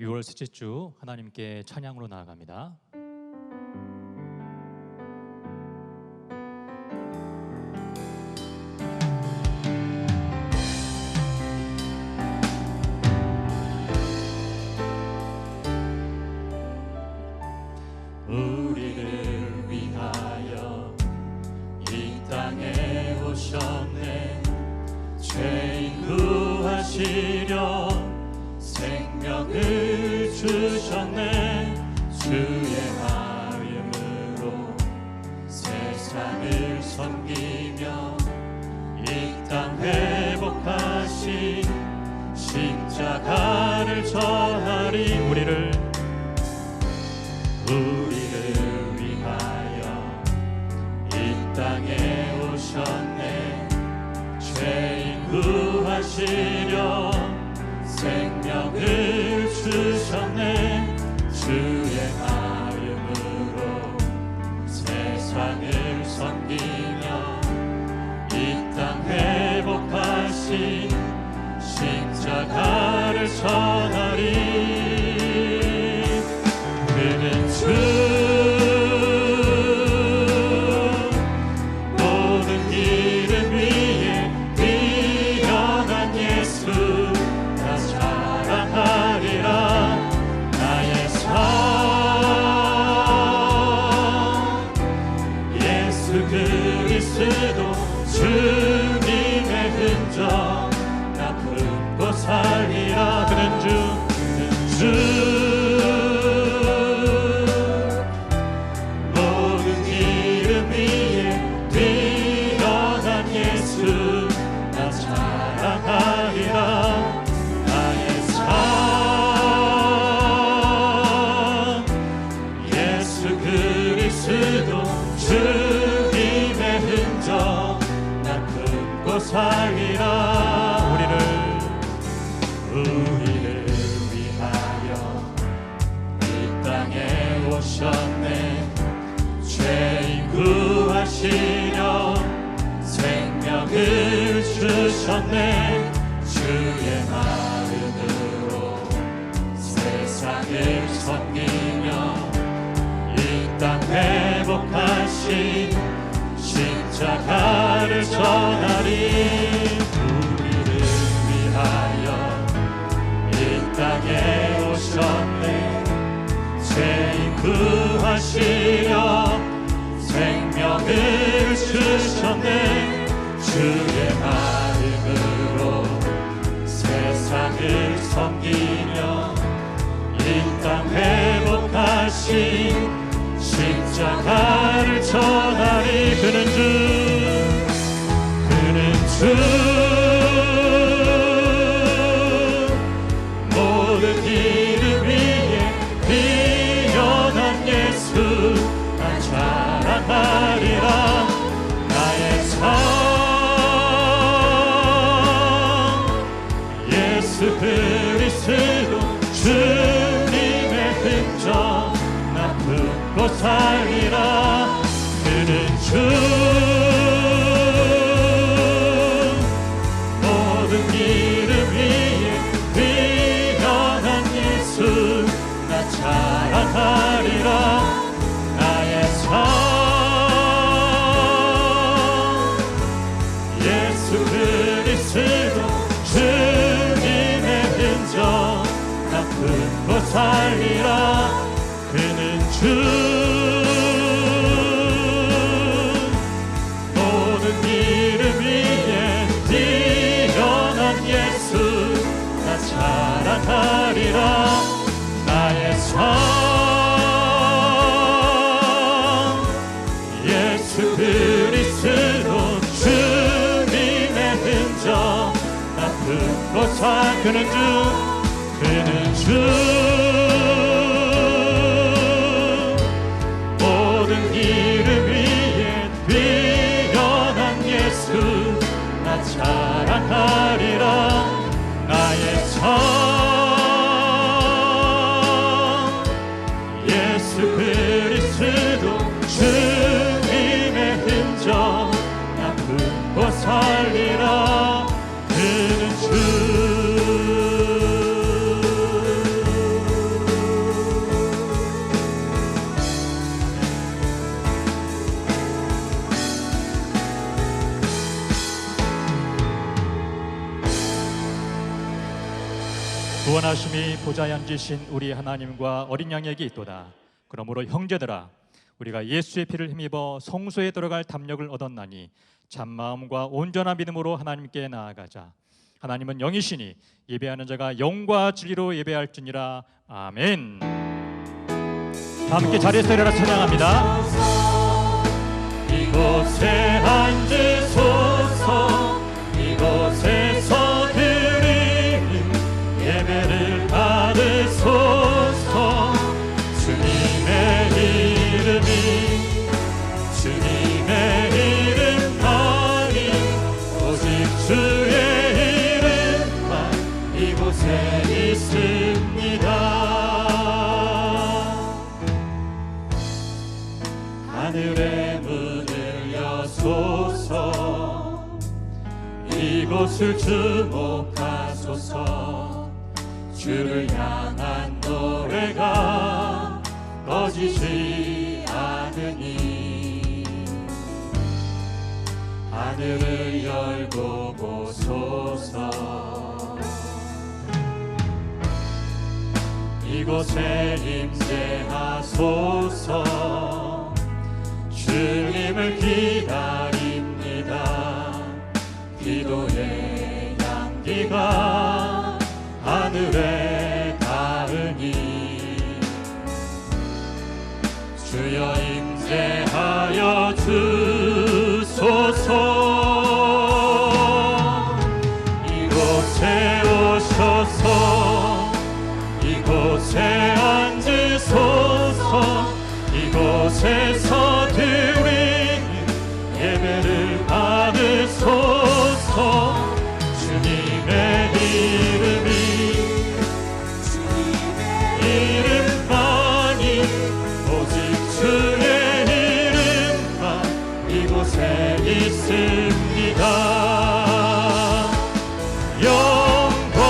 6월 셋째 주 하나님께 찬양으로 나아갑니다. 우리를 위하여 이 땅에 오셨네. 죄인 구하시려 생명을 주셨네. 주의 마음으로 세상을 섬기며 이 땅 회복하신 십자가를 전하리. 우리를 위하여 이 땅에 오셨네. 죄인 구하시려 생명을 주셨네. 주의 마음으로 세상을 섬기며 이 땅 회복하신 십자가를 전하리. 그는 주 모든 이름 위에 뛰어난 예수 나 자랑하리라. 나의 삶 예수 그리스도 주님의 흔적 나 품고 살리라. 그는 주 모든 이름 위에 뛰어난 예수 나 자랑하리라. 나의 삶 예수 그리스도 주님의 흔적 나 품고 살리라. 우리를 위하여 이 땅에 오셨네. 죄인 구하시려 생명을 주셨네. 주의 마음으로 세상을 섬기며 이 땅 회복하신 십자가를 전하리. 우리를 위하여 이 땅에 오셨네. 죄인 구하시려 생명을 주셨네. 주의 마음으로 세상을 섬기며 이 땅 회복하신 십자가를 전하리. 그는 주 모든 이름 위에 뛰어난 예수 나 자랑하리라. 나의 삶 예수 그리스도 주님의 흔적 나 품고 살리라. 그는 주 모든 이름 위에 뛰어난 예수 나 자랑하리라. 나의 삶 예수 그리스도 주님의 흔적 나 품고 살리라. 그는 주 모든 이름 위에 뛰어난 예수 나 자랑하리라. 나의 삶 예수 그리스도 주님의 흔적 나 품고 살. 그는 주 모든 이름 위에 뛰어난 예수 나 자랑하리라. 나의 삶 예수 그리스도 주님의 흔적 나 품고 살리라. 그는 주 구원하심이 보좌에 앉으신 우리 하나님과 어린 양에게 있도다. 그러므로 형제들아, 우리가 예수의 피를 힘입어 성소에 들어갈 담력을 얻었나니 참마음과 온전한 믿음으로 하나님께 나아가자. 하나님은 영이시니 예배하는 자가 영과 진리로 예배할지니라. 아멘. 다 함께 자리에서 일어나 찬양합니다. 이곳에 앉으소서. 이곳에서 드리는 예배를 받으소서. 주님의 이름만이 오직 주의 이름만 이곳에 있습니다. 하늘의 문을 여소서. 이곳을 주목하소서. 주를 향한 노래가 꺼지지 않으니 하늘을 열고 보소서. 이곳에 임재하소서. 주님을 기다립니다. 기도의 향기가 하늘에 닿으니 주여 임재하여 주소서. 이곳에 오셔서 이곳에 앉으소서. 이곳에서 드리는 예배를 받으소서. 주님의 이름만이 오직 주의 이름만 이곳에 있습니다. 영광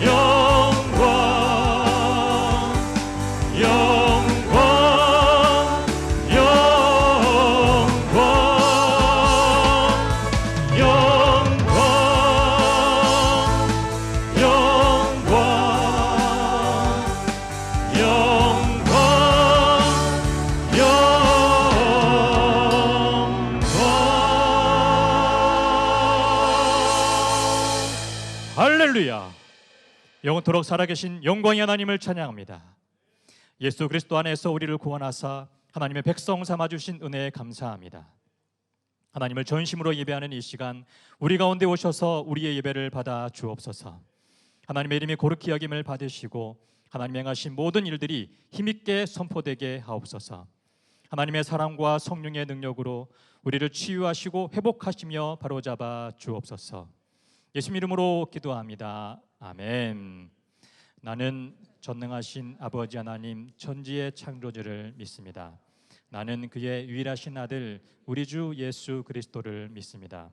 영광 영광 영광 영광 영광 영광 할렐루야. 영원토록 살아계신 영광의 하나님을 찬양합니다. 예수 그리스도 안에서 우리를 구원하사 하나님의 백성 삼아주신 은혜에 감사합니다. 하나님을 전심으로 예배하는 이 시간 우리 가운데 오셔서 우리의 예배를 받아 주옵소서. 하나님의 이름이 거룩히 여김을 받으시고 하나님 행하신 모든 일들이 힘있게 선포되게 하옵소서. 하나님의 사랑과 성령의 능력으로 우리를 치유하시고 회복하시며 바로잡아 주옵소서. 예수님 이름으로 기도합니다. 아멘. 나는 전능하신 아버지 하나님 천지의 창조주를 믿습니다. 나는 그의 유일하신 아들 우리 주 예수 그리스도를 믿습니다.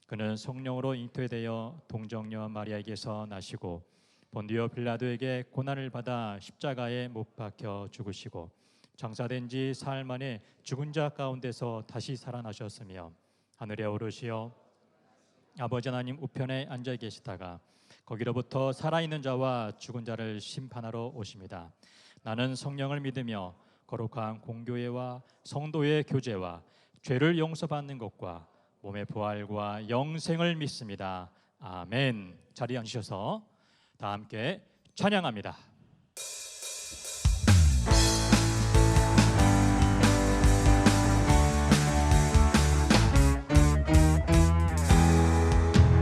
그는 성령으로 잉태되어 동정녀 마리아에게서 나시고 본디오 빌라도에게 고난을 받아 십자가에 못 박혀 죽으시고 장사된 지 사흘 만에 죽은 자 가운데서 다시 살아나셨으며 하늘에 오르시어 아버지 하나님 우편에 앉아 계시다가 거기로부터 살아있는 자와 죽은 자를 심판하러 오십니다. 나는 성령을 믿으며 거룩한 공교회와 성도의 교제와 죄를 용서받는 것과 몸의 부활과 영생을 믿습니다. 아멘. 자리에 앉으셔서 다 함께 찬양합니다.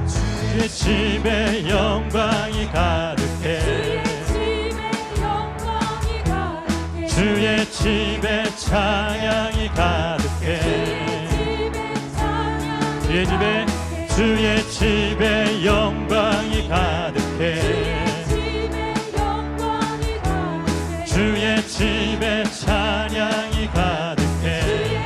주의 집에 영광이 가득해 주의 집에 찬양이 가득해 주의 집에 영광이 가득해 주의 집에 찬양이 가득해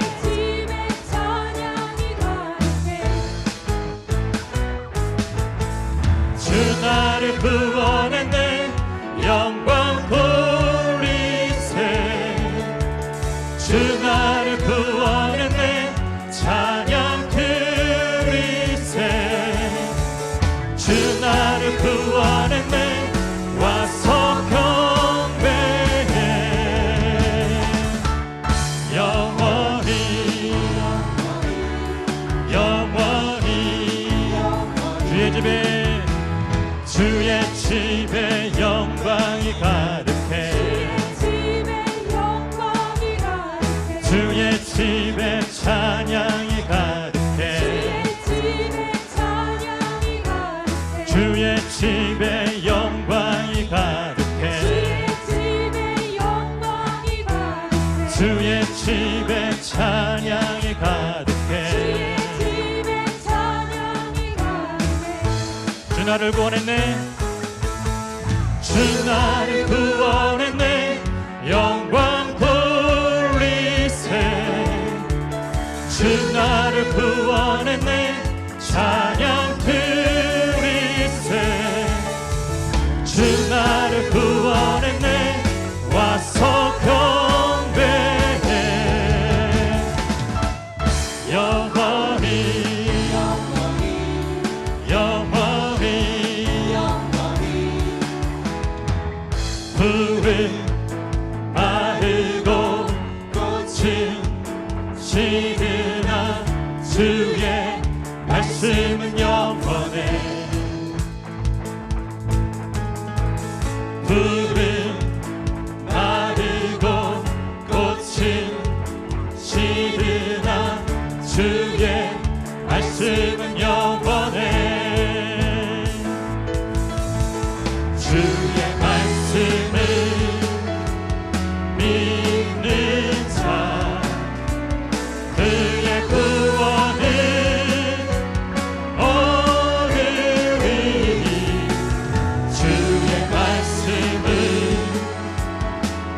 주 나를 구원했네 영광 돌리세 주 나를 구원했네 찬양 드리세 주 나를 구원했네 와서 경배해 영원히 주의 집에 영광이 가득해 주의 집에 찬양이 가득해 주의 집에 영광이 가득해 주의 집에 찬양이 가득해 주 나를 구원했네 주 나를 구원했네 영광 돌리세 주 나를 구원했네 찬양 드리세 주 나를 구원했네 와서 경배해 영원히 푸른 마르고 꽃은 시드나 주의 말씀은 영원해 푸른 마르고 꽃은 시드나 주의 말씀은 영원해 주의 말씀을 믿는 자 그의 구원을 얻으리니 주의 말씀을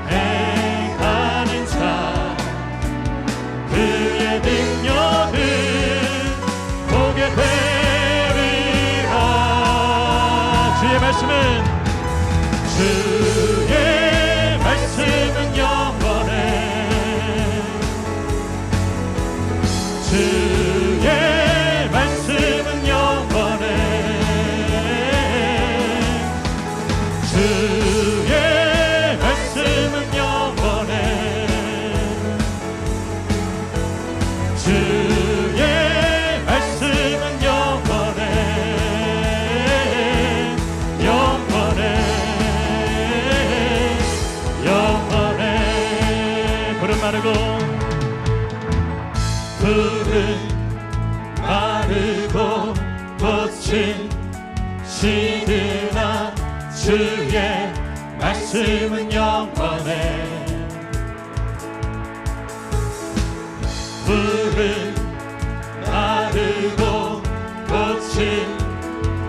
행하는 자 그의 능력을 보게 되리라 주의 말씀은 주의 말씀은 영원해 주의 말씀은 영원해 주의 말씀은 영원해 주의 말씀은 영원해 영원해 푸른 마르고 꽃은 시드나 주의 말씀은 영원해 푸른 마르고 꽃은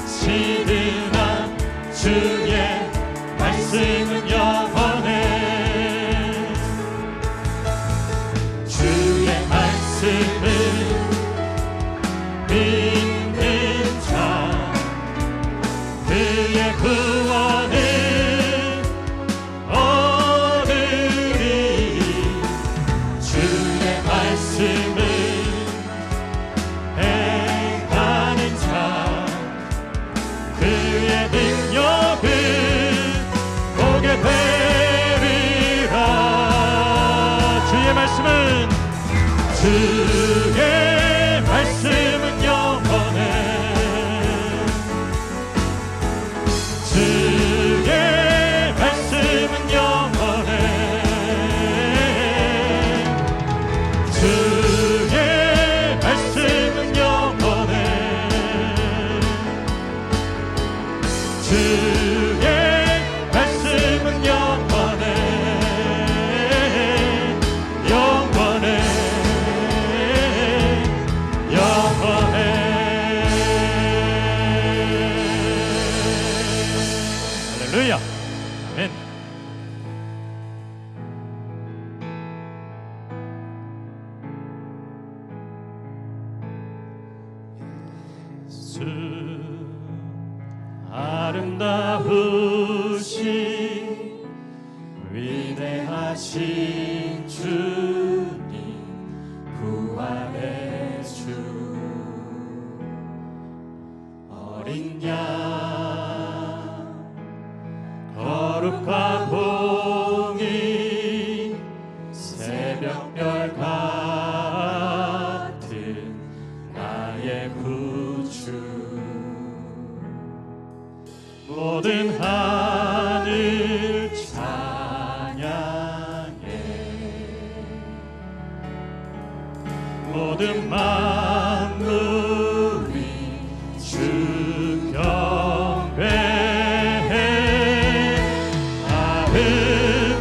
시드나 주의 말씀은 영원해 주의 말씀을 믿는 자 그의 구원을 얻으리 주의 말씀을 행하는 자 그의 능력을 보게 되리라 주의 말씀은 주의 말씀은 영원해 주의 말씀은 영원해 주의 말씀은 영원해 주의 말씀은 영원해 영원해 할렐루야 아멘 예수 아름다우신 위대하신 주님 부활의 주 어린 양 거룩과 공의 새벽별 같은 나의 구주 모든 하늘 찬양해 모든 만물이 주 경배해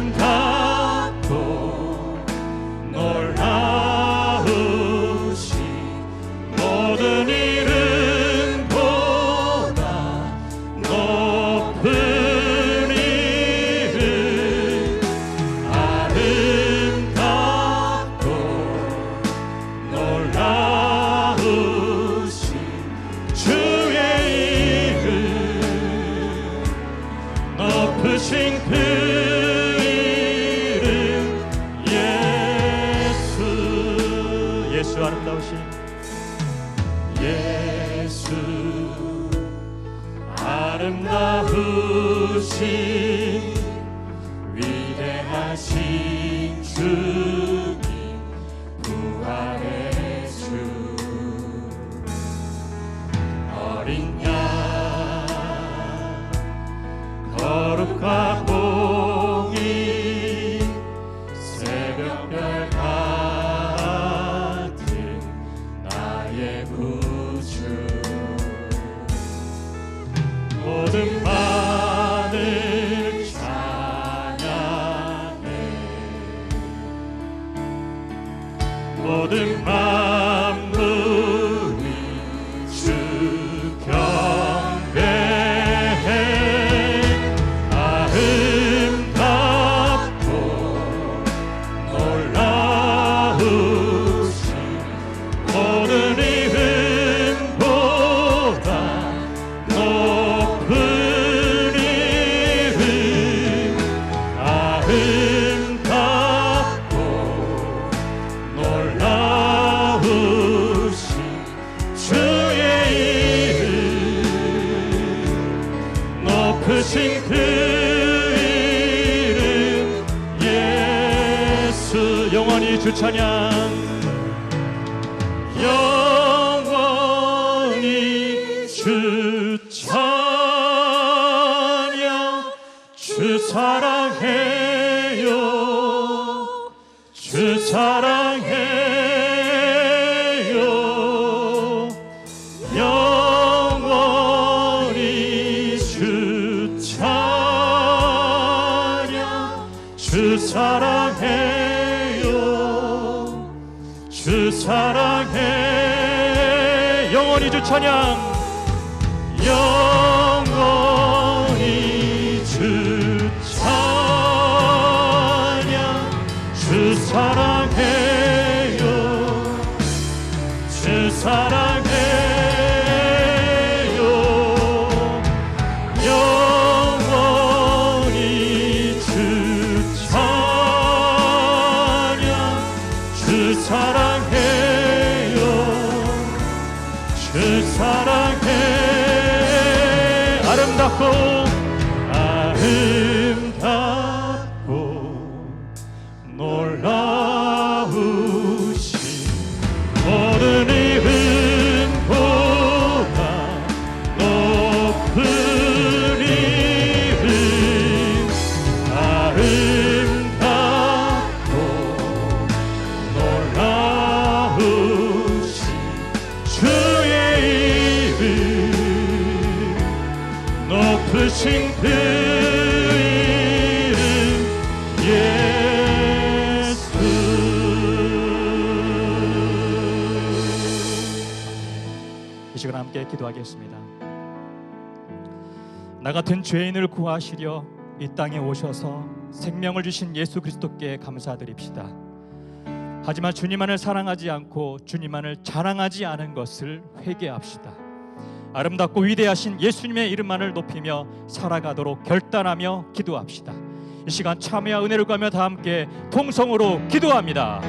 아름답고 놀라우신 모든 이름보다 높은 이름 아름답고 놀라우신 주의 이름 높으신 그 이름 예수 아름다우신 예수 아름다우신 위대하신 주님 부활의 주 어린 양 거룩과 공의 새벽별 같은 나의 구주 모든 만을 찬양해 모든 만물이 주 경배해 아름답고 놀라우신 모든 이름보다 높은 이름 아름답고 놀라우신 주의 이름 높으신 그 이름 예수 영원히 주 찬양 영원히 주 찬양 주 사랑해요 주 사랑해요 영원히 주 찬양 주 사랑해요 주 사랑해 영원히 주 찬양 영원히 주 찬양 주 사랑해요 주 사랑해요 영원히 주 찬양 주 사랑해요 주 사랑해 아름답고 아름답고 놀라우신 모든 이름보다 높은 이름 아름답고 놀라우신 주의 이름 높으신 그 이름 예수 이 시간 함께 기도하겠습니다. 나 같은 죄인을 구하시려 이 땅에 오셔서 생명을 주신 예수 그리스도께 감사드립시다. 하지만 주님만을 사랑하지 않고 주님만을 자랑하지 않은 것을 회개합시다. 아름답고 위대하신 예수님의 이름만을 높이며 살아가도록 결단하며 기도합시다. 이 시간 참회와 은혜를 구하며 다 함께 통성으로 기도합니다.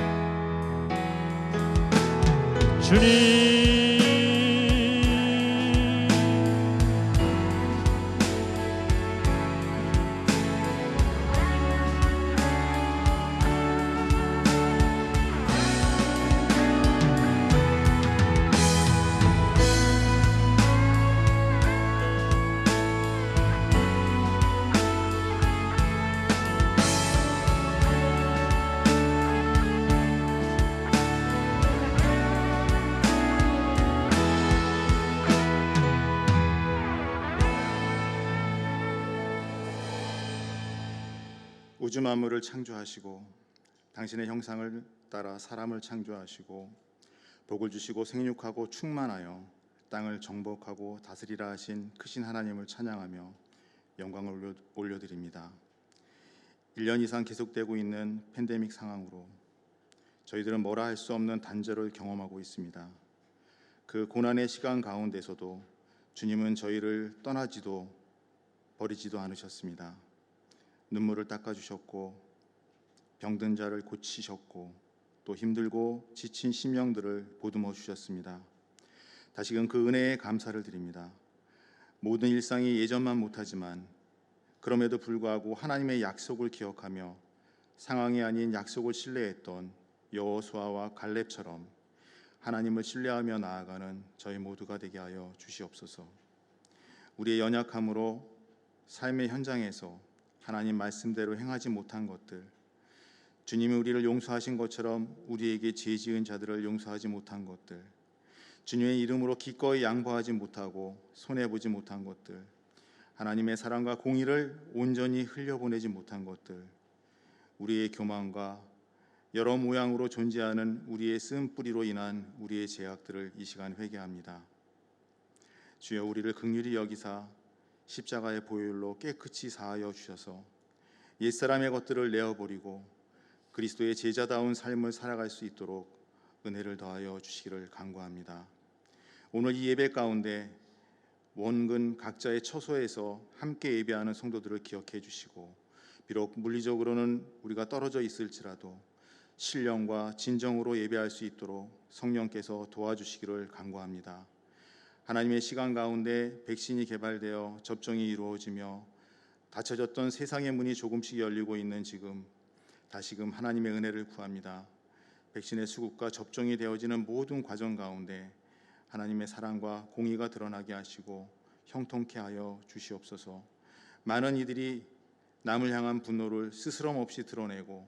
주님 우주 만물을 창조하시고 당신의 형상을 따라 사람을 창조하시고 복을 주시고 생육하고 충만하여 땅을 정복하고 다스리라 하신 크신 하나님을 찬양하며 영광을 올려드립니다. 1년 이상 계속되고 있는 팬데믹 상황으로 저희들은 뭐라 할 수 없는 단절을 경험하고 있습니다. 그 고난의 시간 가운데서도 주님은 저희를 떠나지도 버리지도 않으셨습니다. 눈물을 닦아주셨고 병든 자를 고치셨고 또 힘들고 지친 심령들을 보듬어 주셨습니다. 다시금 그 은혜에 감사를 드립니다. 모든 일상이 예전만 못하지만 그럼에도 불구하고 하나님의 약속을 기억하며 상황이 아닌 약속을 신뢰했던 여호수아와 갈렙처럼 하나님을 신뢰하며 나아가는 저희 모두가 되게 하여 주시옵소서. 우리의 연약함으로 삶의 현장에서 하나님 말씀대로 행하지 못한 것들, 주님이 우리를 용서하신 것처럼 우리에게 죄 지은 자들을 용서하지 못한 것들, 주님의 이름으로 기꺼이 양보하지 못하고 손해보지 못한 것들, 하나님의 사랑과 공의를 온전히 흘려보내지 못한 것들, 우리의 교만과 여러 모양으로 존재하는 우리의 쓴뿌리로 인한 우리의 죄악들을 이 시간 회개합니다. 주여, 우리를 긍휼히 여기사 십자가의 보혈로 깨끗이 사하여 주셔서 옛사람의 것들을 내어버리고 그리스도의 제자다운 삶을 살아갈 수 있도록 은혜를 더하여 주시기를 간구합니다. 오늘 이 예배 가운데 원근 각자의 처소에서 함께 예배하는 성도들을 기억해 주시고, 비록 물리적으로는 우리가 떨어져 있을지라도 신령과 진정으로 예배할 수 있도록 성령께서 도와주시기를 간구합니다. 하나님의 시간 가운데 백신이 개발되어 접종이 이루어지며 닫혀졌던 세상의 문이 조금씩 열리고 있는 지금, 다시금 하나님의 은혜를 구합니다. 백신의 수급과 접종이 되어지는 모든 과정 가운데 하나님의 사랑과 공의가 드러나게 하시고 형통케 하여 주시옵소서. 많은 이들이 남을 향한 분노를 스스럼 없이 드러내고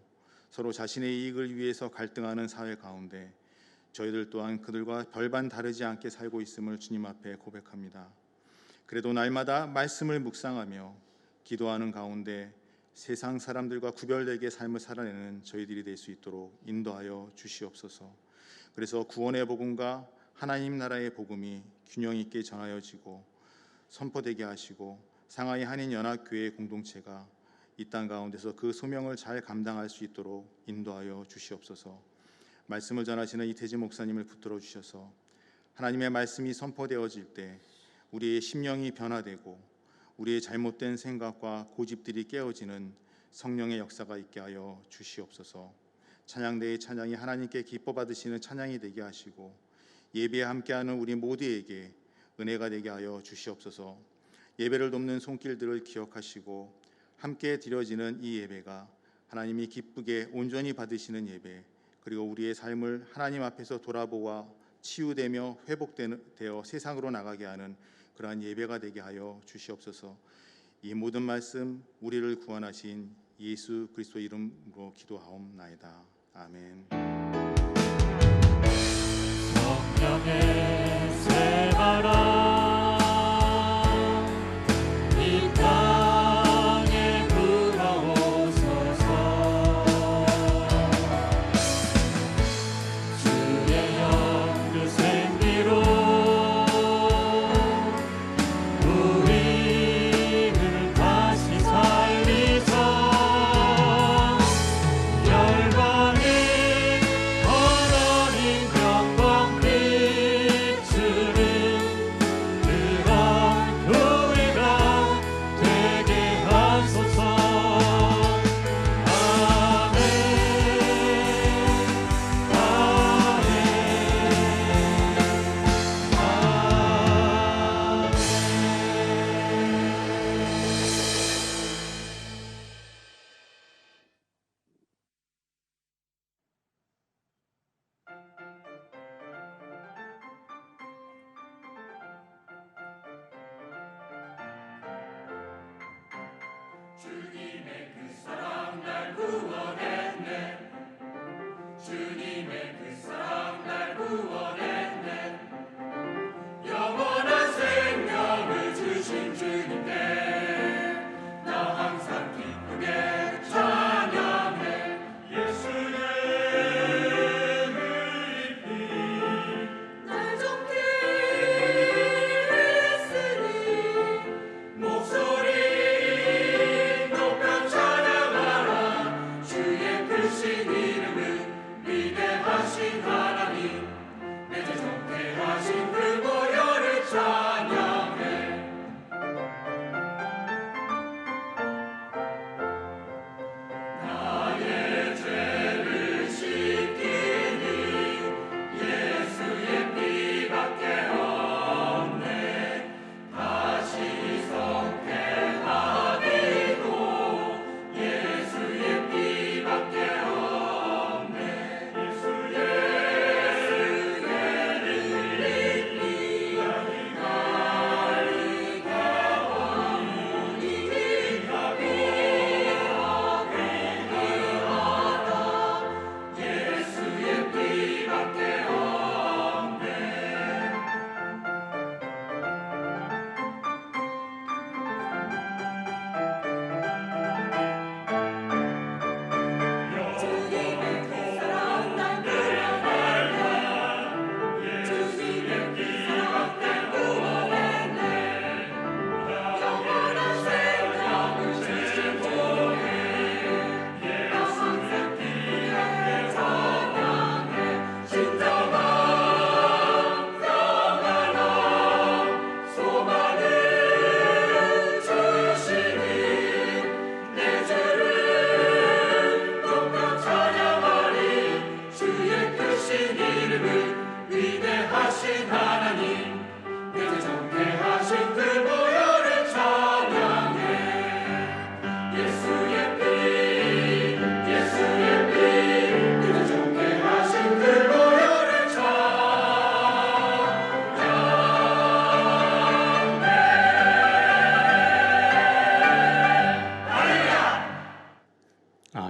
서로 자신의 이익을 위해서 갈등하는 사회 가운데 저희들 또한 그들과 별반 다르지 않게 살고 있음을 주님 앞에 고백합니다. 그래도 날마다 말씀을 묵상하며 기도하는 가운데 세상 사람들과 구별되게 삶을 살아내는 저희들이 될 수 있도록 인도하여 주시옵소서. 그래서 구원의 복음과 하나님 나라의 복음이 균형 있게 전하여지고 선포되게 하시고 상하이 한인연합교회 공동체가 이 땅 가운데서 그 소명을 잘 감당할 수 있도록 인도하여 주시옵소서. 말씀을 전하시는 이태지 목사님을 붙들어 주셔서 하나님의 말씀이 선포되어질 때 우리의 심령이 변화되고 우리의 잘못된 생각과 고집들이 깨어지는 성령의 역사가 있게 하여 주시옵소서. 찬양대의 찬양이 하나님께 기뻐 받으시는 찬양이 되게 하시고 예배에 함께하는 우리 모두에게 은혜가 되게 하여 주시옵소서. 예배를 돕는 손길들을 기억하시고 함께 드려지는 이 예배가 하나님이 기쁘게 온전히 받으시는 예배, 그리고 우리의 삶을 하나님 앞에서 돌아보아 치유되며 회복되어 세상으로 나가게 하는 그러한 예배가 되게 하여 주시옵소서. 이 모든 말씀 우리를 구원하신 예수 그리스도 이름으로 기도하옵나이다. 아멘. 성령의 새바람 이 땅에 불어오소서. 주의 영 그 생기로 우리를 다시 살리사 열방에 하나님 영광 비추는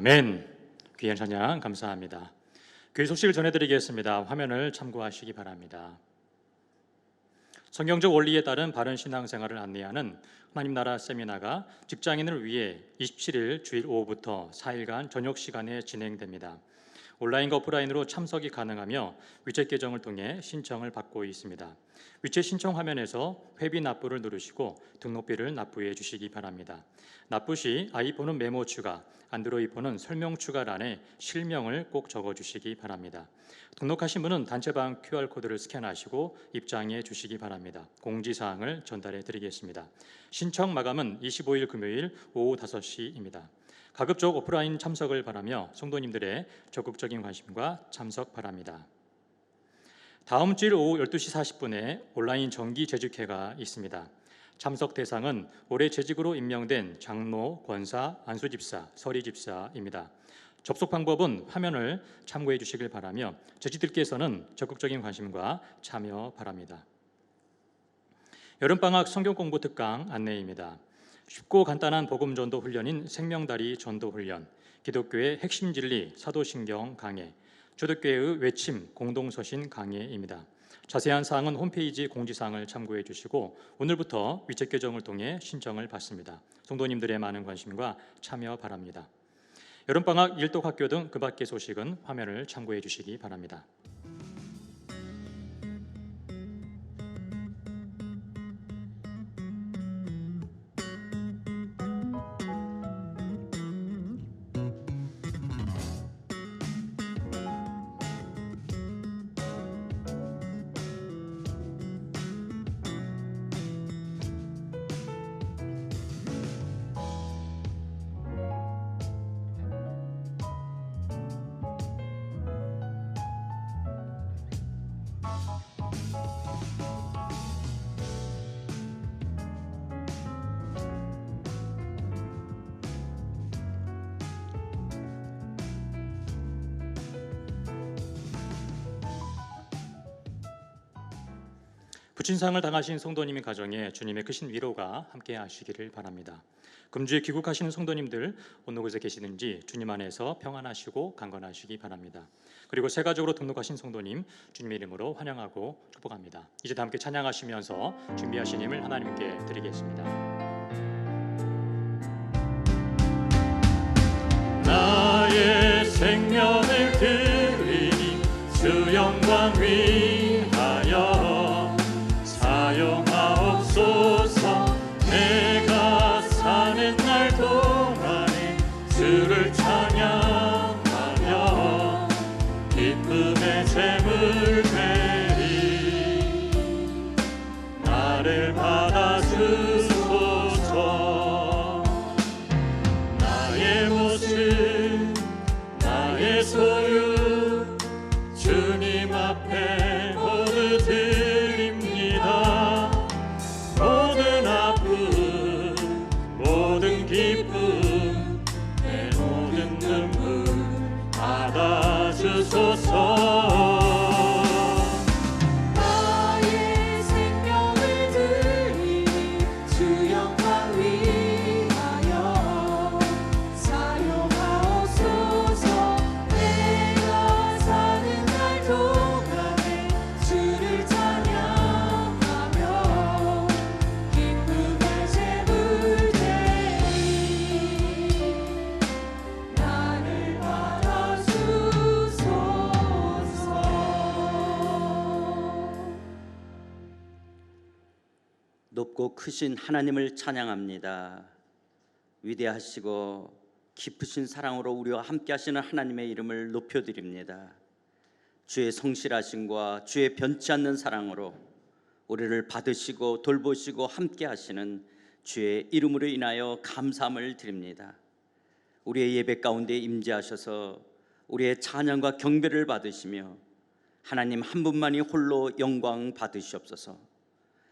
아멘. 귀한 찬양 감사합니다. 교회 소식을 전해드리겠습니다. 화면을 참고하시기 바랍니다. 성경적 원리에 따른 바른 신앙생활을 안내하는 하나님 나라 세미나가 직장인을 위해 27일 주일 오후부터 4일간 저녁 시간에 진행됩니다. 온라인과 오프라인으로 참석이 가능하며 위챗 계정을 통해 신청을 받고 있습니다. 위챗 신청 화면에서 회비 납부를 누르시고 등록비를 납부해 주시기 바랍니다. 납부 시 아이폰은 메모 추가, 안드로이폰은 설명 추가란에 실명을 꼭 적어주시기 바랍니다. 등록하신 분은 단체방 QR코드를 스캔하시고 입장해 주시기 바랍니다. 공지사항을 전달해 드리겠습니다. 신청 마감은 25일 금요일 오후 5시입니다. 가급적 오프라인 참석을 바라며 성도님들의 적극적인 관심과 참석 바랍니다. 다음 주일 오후 12시 40분에 온라인 정기 재직회가 있습니다. 참석 대상은 올해 재직으로 임명된 장로, 권사, 안수집사, 서리집사입니다. 접속 방법은 화면을 참고해 주시길 바라며 재직들께서는 적극적인 관심과 참여 바랍니다. 여름방학 성경공부 특강 안내입니다. 쉽고 간단한 복음 전도 훈련인 생명다리 전도 훈련, 기독교의 핵심 진리 사도신경 강해, 초대교회의 외침 공동서신 강해입니다. 자세한 사항은 홈페이지 공지사항을 참고해 주시고 오늘부터 위챗 계정을 통해 신청을 받습니다. 성도님들의 많은 관심과 참여 바랍니다. 여름방학 일독학교 등 그 밖의 소식은 화면을 참고해 주시기 바랍니다. 부친상을 당하신 성도님의 가정에 주님의 크신 위로가 함께 하시기를 바랍니다. 금주에 귀국하시는 성도님들 어느 곳에 계시든지 주님 안에서 평안하시고 강건하시기 바랍니다. 그리고 새 가족으로 등록하신 성도님 주님의 이름으로 환영하고 축복합니다. 이제 다 함께 찬양하시면서 준비하신 힘을 하나님께 드리겠습니다. 나의 생명을 드리니 주 영광 위하여 사용하옵소서. 내가 사는 날 동안에 주를 찬양하며 기쁨의 재물 되리. 나를 받아주소서. 나의 모습 나의 소유 주님 앞에 모두 드립니다. 모든 아픔 모든 기쁨 내 모든 눈물 받아주소서. 나의 생명을 드리니 주 영광 위하여 사용하옵소서. 내가 사는 날 동안에 주를 찬양하며 기쁨의 재물 되리. 나를 받아주소서. 높고 크신 하나님을 찬양합니다. 위대하시고 깊으신 사랑으로 우리와 함께 하시는 하나님의 이름을 높여드립니다. 주의 성실하심과 주의 변치 않는 사랑으로 우리를 받으시고 돌보시고 함께 하시는 주의 이름으로 인하여 감사함을 드립니다. 우리의 예배 가운데 임재하셔서 우리의 찬양과 경배를 받으시며 하나님 한 분만이 홀로 영광 받으시옵소서.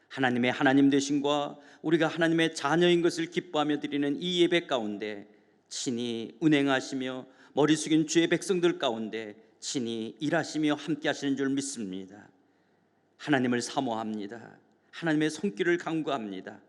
하나님의 하나님 되심과 우리가 하나님의 자녀인 것을 기뻐하며 드리는 이 예배 가운데 친히 운행하시며 머리 숙인 주의 백성들 가운데 친히 일하시며 함께 하시는 줄 믿습니다. 하나님을 사모합니다. 하나님의 손길을 간구합니다.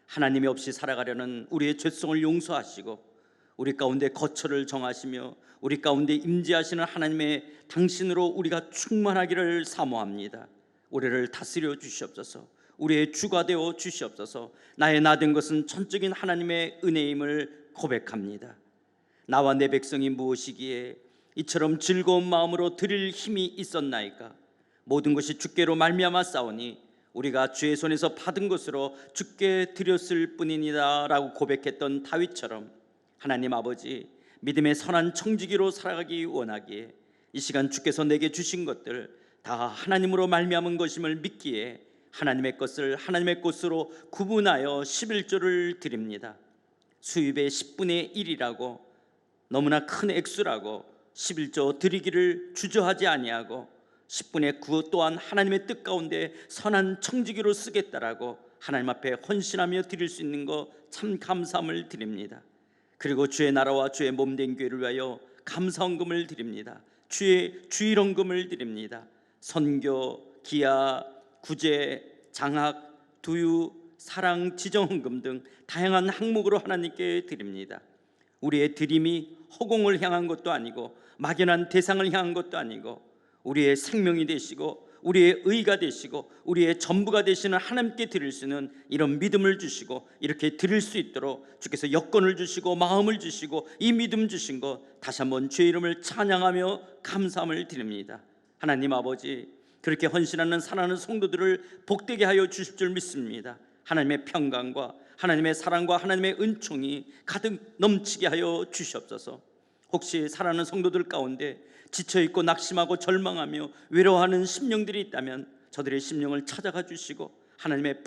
하나님이 없이 살아가려는 우리의 죄성을 용서하시고 우리 가운데 거처를 정하시며 우리 가운데 임재하시는 하나님의 당신으로 우리가 충만하기를 사모합니다. 우리를 다스려 주시옵소서. 우리의 주가 되어 주시옵소서. 나의 나 된 것은 전적인 하나님의 은혜임을 고백합니다. 나와 내 백성이 무엇이기에 이처럼 즐거운 마음으로 드릴 힘이 있었나이까. 모든 것이 주께로 말미암아 싸우니 우리가 주의 손에서 받은 것으로 주께 드렸을 뿐이니라 라고 고백했던 다윗처럼 하나님 아버지, 믿음의 선한 청지기로 살아가기 원하기에 이 시간 주께서 내게 주신 것들 다 하나님으로 말미암은 것임을 믿기에 하나님의 것을 하나님의 것으로 구분하여 11조를 드립니다. 수입의 10분의 1이라고 너무나 큰 액수라고 11조 드리기를 주저하지 아니하고 10분의 9 또한 하나님의 뜻 가운데 선한 청지기로 쓰겠다라고 하나님 앞에 헌신하며 드릴 수 있는 거 참 감사함을 드립니다. 그리고 주의 나라와 주의 몸된 교회를 위하여 감사헌금을 드립니다. 주의 주일헌금을 드립니다. 선교, 기아, 구제, 장학, 두유, 사랑, 지정헌금 등 다양한 항목으로 하나님께 드립니다. 우리의 드림이 허공을 향한 것도 아니고 막연한 대상을 향한 것도 아니고 우리의 생명이 되시고 우리의 의가 되시고 우리의 전부가 되시는 하나님께 드릴 수 있는 이런 믿음을 주시고 이렇게 드릴 수 있도록 주께서 여건을 주시고 마음을 주시고 이 믿음 주신 것 다시 한번 주의 이름을 찬양하며 감사함을 드립니다. 하나님 아버지, 그렇게 헌신하는 사랑하는 성도들을 복되게 하여 주실 줄 믿습니다. 하나님의 평강과 하나님의 사랑과 하나님의 은총이 가득 넘치게 하여 주시옵소서. 혹시 사랑하는 성도들 가운데 지쳐있고 낙심하고 절망하며 외로워하는 심령들이 있다면 저들의 심령을 찾아가 주시고 하나님의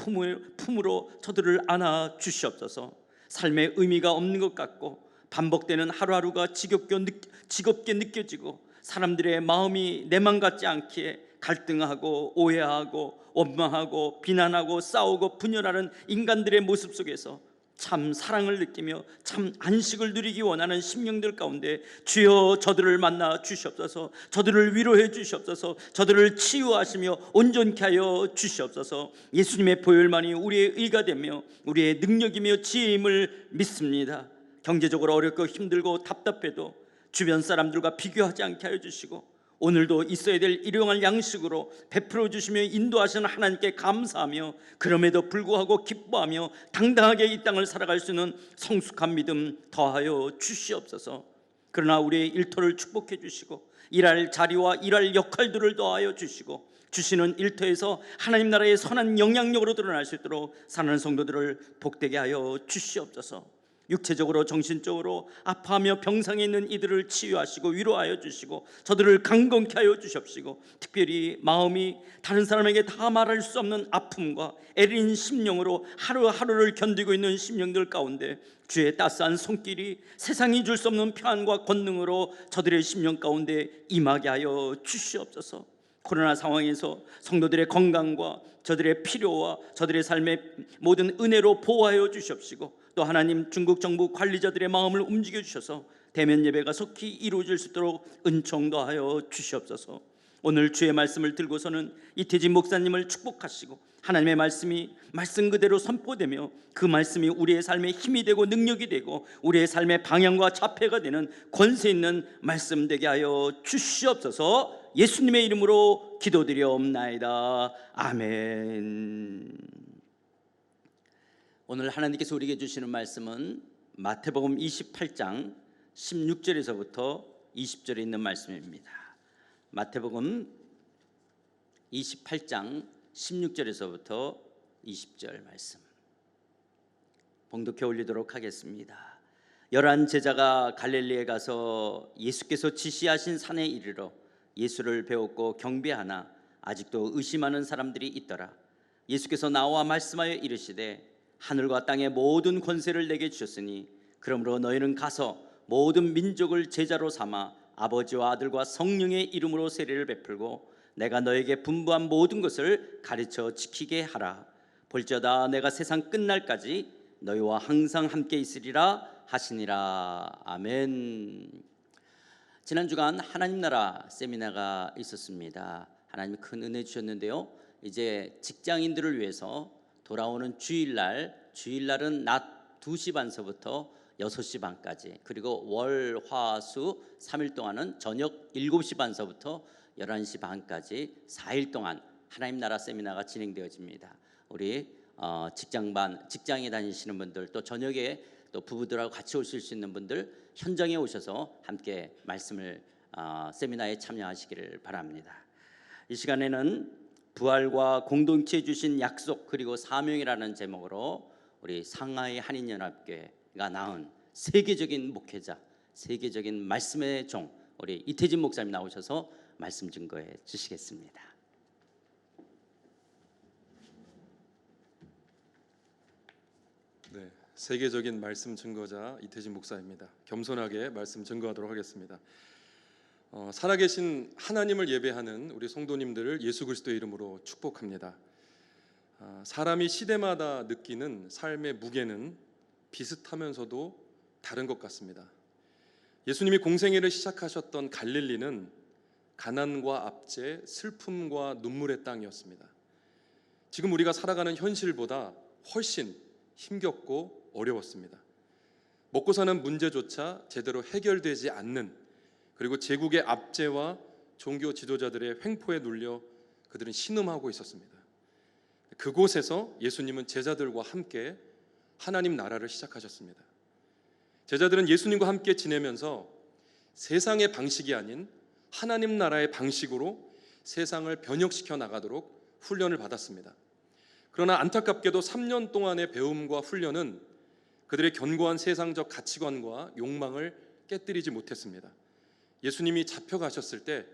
품으로 저들을 안아 주시옵소서. 삶의 의미가 없는 것 같고 반복되는 하루하루가 지겹게 느껴지고 사람들의 마음이 내 맘 같지 않기에 갈등하고 오해하고 원망하고 비난하고 싸우고 분열하는 인간들의 모습 속에서 참 사랑을 느끼며 참 안식을 누리기 원하는 심령들 가운데 주여 저들을 만나 주시옵소서. 저들을 위로해 주시옵소서. 저들을 치유하시며 온전케 하여 주시옵소서. 예수님의 보혈만이 우리의 의가 되며 우리의 능력이며 지혜임을 믿습니다. 경제적으로 어렵고 힘들고 답답해도 주변 사람들과 비교하지 않게 하여 주시고 오늘도 있어야 될 일용할 양식으로 베풀어 주시며 인도하시는 하나님께 감사하며 그럼에도 불구하고 기뻐하며 당당하게 이 땅을 살아갈 수 있는 성숙한 믿음 더하여 주시옵소서. 그러나 우리의 일터를 축복해 주시고 일할 자리와 일할 역할들을 더하여 주시고 주시는 일터에서 하나님 나라의 선한 영향력으로 드러날 수 있도록 사는 성도들을 복되게 하여 주시옵소서. 육체적으로 정신적으로 아파하며 병상에 있는 이들을 치유하시고 위로하여 주시고 저들을 강건케 하여 주십시고 특별히 마음이 다른 사람에게 다 말할 수 없는 아픔과 애린 심령으로 하루하루를 견디고 있는 심령들 가운데 주의 따스한 손길이 세상이 줄 수 없는 평안과 권능으로 저들의 심령 가운데 임하게 하여 주시옵소서. 코로나 상황에서 성도들의 건강과 저들의 필요와 저들의 삶의 모든 은혜로 보호하여 주십시고 또 하나님 중국 정부 관리자들의 마음을 움직여 주셔서 대면 예배가 속히 이루어질 수 있도록 은총 더하여 주시옵소서. 오늘 주의 말씀을 들고서는 이태진 목사님을 축복하시고 하나님의 말씀이 말씀 그대로 선포되며 그 말씀이 우리의 삶의 힘이 되고 능력이 되고 우리의 삶의 방향과 자폐가 되는 권세 있는 말씀 되게 하여 주시옵소서. 예수님의 이름으로 기도드리옵나이다. 아멘. 오늘 하나님께서 우리에게 주시는 말씀은 마태복음 28장 16절에서부터 20절에 있는 말씀입니다. 마태복음 28장 16절에서부터 20절 말씀 봉독해 올리도록 하겠습니다. 11 제자가 갈릴리에 가서 예수께서 지시하신 산에 이르러 예수를 배웠고 경배하나 아직도 의심하는 사람들이 있더라. 예수께서 나와 말씀하여 이르시되 하늘과 땅의 모든 권세를 내게 주셨으니 그러므로 너희는 가서 모든 민족을 제자로 삼아 아버지와 아들과 성령의 이름으로 세례를 베풀고 내가 너에게 분부한 모든 것을 가르쳐 지키게 하라. 볼지어다 내가 세상 끝날까지 너희와 항상 함께 있으리라 하시니라. 아멘. 지난 주간 하나님 나라 세미나가 있었습니다. 하나님이 큰 은혜 주셨는데요. 이제 직장인들을 위해서 돌아오는 주일날은 낮 2시 반서부터 6시 반까지, 그리고 월, 화, 수 3일 동안은 저녁 7시 반서부터 11시 반까지 4일 동안 하나님 나라 세미나가 진행되어집니다. 우리 직장에 다니시는 분들, 또 저녁에 또 부부들하고 같이 오실 수 있는 분들 현장에 오셔서 함께 말씀을 세미나에 참여하시기를 바랍니다. 이 시간에는 부활과 공동체에 주신 약속 그리고 사명이라는 제목으로 우리 상하이 한인연합교회가 낳은 세계적인 목회자, 세계적인 말씀의 종 우리 이태진 목사님 나오셔서 말씀 증거해 주시겠습니다. 네, 세계적인 말씀 증거자 이태진 목사입니다. 겸손하게 말씀 증거하도록 하겠습니다. 살아계신 하나님을 예배하는 우리 성도님들을 예수 그리스도의 이름으로 축복합니다. 사람이 시대마다 느끼는 삶의 무게는 비슷하면서도 다른 것 같습니다. 예수님이 공생애를 시작하셨던 갈릴리는 가난과 압제, 슬픔과 눈물의 땅이었습니다. 지금 우리가 살아가는 현실보다 훨씬 힘겹고 어려웠습니다. 먹고 사는 문제조차 제대로 해결되지 않는, 그리고 제국의 압제와 종교 지도자들의 횡포에 눌려 그들은 신음하고 있었습니다. 그곳에서 예수님은 제자들과 함께 하나님 나라를 시작하셨습니다. 제자들은 예수님과 함께 지내면서 세상의 방식이 아닌 하나님 나라의 방식으로 세상을 변혁시켜 나가도록 훈련을 받았습니다. 그러나 안타깝게도 3년 동안의 배움과 훈련은 그들의 견고한 세상적 가치관과 욕망을 깨뜨리지 못했습니다. 예수님이 잡혀가셨을 때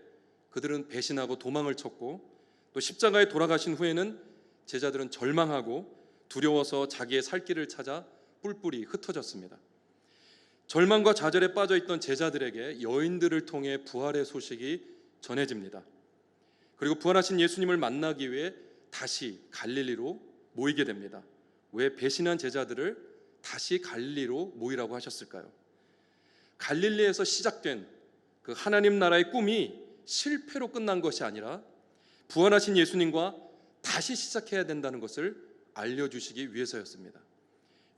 그들은 배신하고 도망을 쳤고, 또 십자가에 돌아가신 후에는 제자들은 절망하고 두려워서 자기의 살 길을 찾아 뿔뿔이 흩어졌습니다. 절망과 좌절에 빠져있던 제자들에게 여인들을 통해 부활의 소식이 전해집니다. 그리고 부활하신 예수님을 만나기 위해 다시 갈릴리로 모이게 됩니다. 왜 배신한 제자들을 다시 갈릴리로 모이라고 하셨을까요? 갈릴리에서 시작된 그 하나님 나라의 꿈이 실패로 끝난 것이 아니라 부활하신 예수님과 다시 시작해야 된다는 것을 알려주시기 위해서였습니다.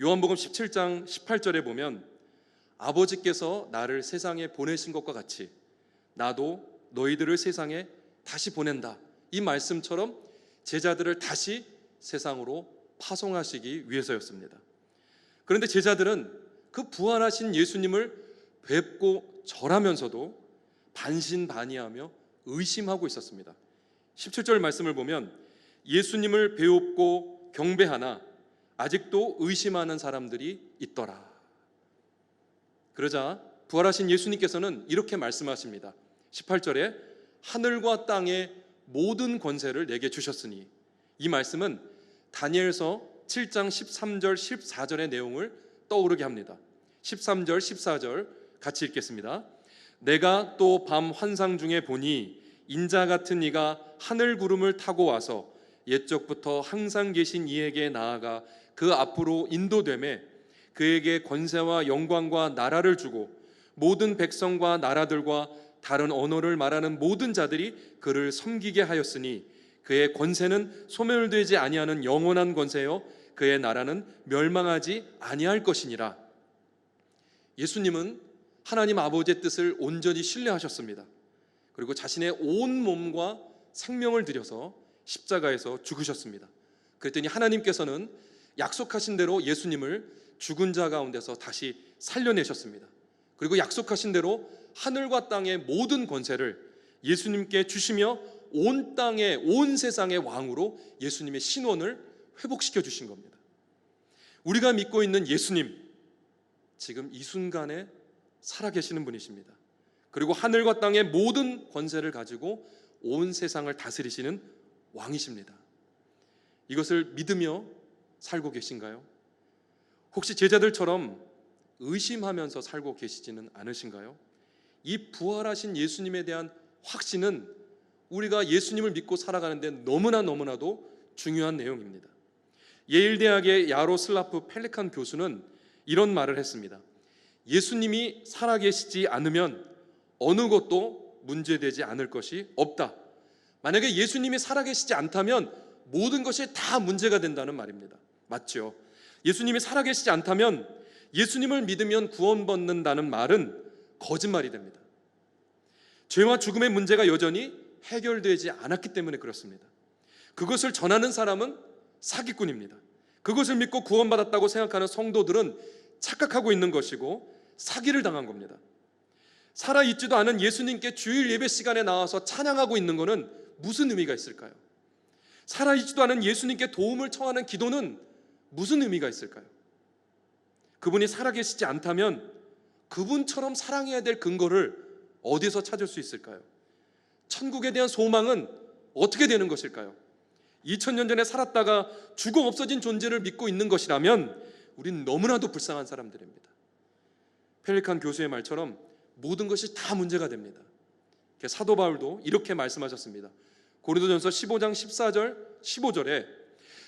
요한복음 17장 18절에 보면 아버지께서 나를 세상에 보내신 것과 같이 나도 너희들을 세상에 다시 보낸다, 이 말씀처럼 제자들을 다시 세상으로 파송하시기 위해서였습니다. 그런데 제자들은 그 부활하신 예수님을 뵙고 절하면서도 반신반의하며 의심하고 있었습니다. 17절 말씀을 보면 예수님을 배웁고 경배하나 아직도 의심하는 사람들이 있더라. 그러자 부활하신 예수님께서는 이렇게 말씀하십니다. 18절에 하늘과 땅의 모든 권세를 내게 주셨으니, 이 말씀은 다니엘서 7장 13절 14절의 내용을 떠오르게 합니다. 13절 14절 같이 읽겠습니다. 내가 또 밤 환상 중에 보니 인자 같은 이가 하늘 구름을 타고 와서 옛적부터 항상 계신 이에게 나아가 그 앞으로 인도되매 그에게 권세와 영광과 나라를 주고 모든 백성과 나라들과 다른 언어를 말하는 모든 자들이 그를 섬기게 하였으니 그의 권세는 소멸되지 아니하는 영원한 권세요 그의 나라는 멸망하지 아니할 것이니라. 예수님은 하나님 아버지의 뜻을 온전히 신뢰하셨습니다. 그리고 자신의 온 몸과 생명을 들여서 십자가에서 죽으셨습니다. 그랬더니 하나님께서는 약속하신 대로 예수님을 죽은 자 가운데서 다시 살려내셨습니다. 그리고 약속하신 대로 하늘과 땅의 모든 권세를 예수님께 주시며 온 땅의 온 세상의 왕으로 예수님의 신원을 회복시켜 주신 겁니다. 우리가 믿고 있는 예수님, 지금 이 순간에 살아계시는 분이십니다. 그리고 하늘과 땅의 모든 권세를 가지고 온 세상을 다스리시는 왕이십니다. 이것을 믿으며 살고 계신가요? 혹시 제자들처럼 의심하면서 살고 계시지는 않으신가요? 이 부활하신 예수님에 대한 확신은 우리가 예수님을 믿고 살아가는데 너무나도 중요한 내용입니다. 예일대학의 야로슬라프 펠리칸 교수는 이런 말을 했습니다. 예수님이 살아계시지 않으면 어느 것도 문제되지 않을 것이 없다. 만약에 예수님이 살아계시지 않다면 모든 것이 다 문제가 된다는 말입니다. 맞죠? 예수님이 살아계시지 않다면 예수님을 믿으면 구원받는다는 말은 거짓말이 됩니다. 죄와 죽음의 문제가 여전히 해결되지 않았기 때문에 그렇습니다. 그것을 전하는 사람은 사기꾼입니다. 그것을 믿고 구원받았다고 생각하는 성도들은 착각하고 있는 것이고 사기를 당한 겁니다. 살아있지도 않은 예수님께 주일 예배 시간에 나와서 찬양하고 있는 것은 무슨 의미가 있을까요? 살아있지도 않은 예수님께 도움을 청하는 기도는 무슨 의미가 있을까요? 그분이 살아계시지 않다면 그분처럼 사랑해야 될 근거를 어디서 찾을 수 있을까요? 천국에 대한 소망은 어떻게 되는 것일까요? 2000년 전에 살았다가 죽어 없어진 존재를 믿고 있는 것이라면 우린 너무나도 불쌍한 사람들입니다. 펠리칸 교수의 말처럼 모든 것이 다 문제가 됩니다. 사도 바울도 이렇게 말씀하셨습니다. 고린도전서 15장 14절 15절에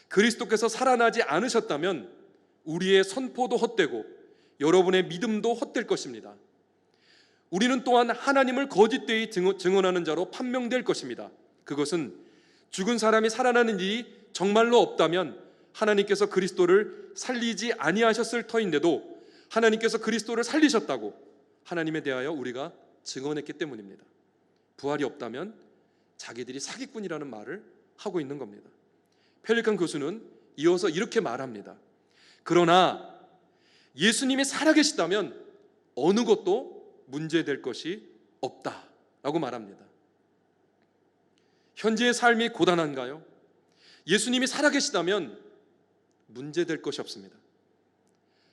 그리스도께서 살아나지 않으셨다면 우리의 선포도 헛되고 여러분의 믿음도 헛될 것입니다. 우리는 또한 하나님을 거짓되이 증언하는 자로 판명될 것입니다. 그것은 죽은 사람이 살아나는 일이 정말로 없다면 하나님께서 그리스도를 살리지 아니하셨을 터인데도 하나님께서 그리스도를 살리셨다고 하나님에 대하여 우리가 증언했기 때문입니다. 부활이 없다면 자기들이 사기꾼이라는 말을 하고 있는 겁니다. 펠리칸 교수는 이어서 이렇게 말합니다. 그러나 예수님이 살아계시다면 어느 것도 문제될 것이 없다라고 말합니다. 현재의 삶이 고단한가요? 예수님이 살아계시다면 문제될 것이 없습니다.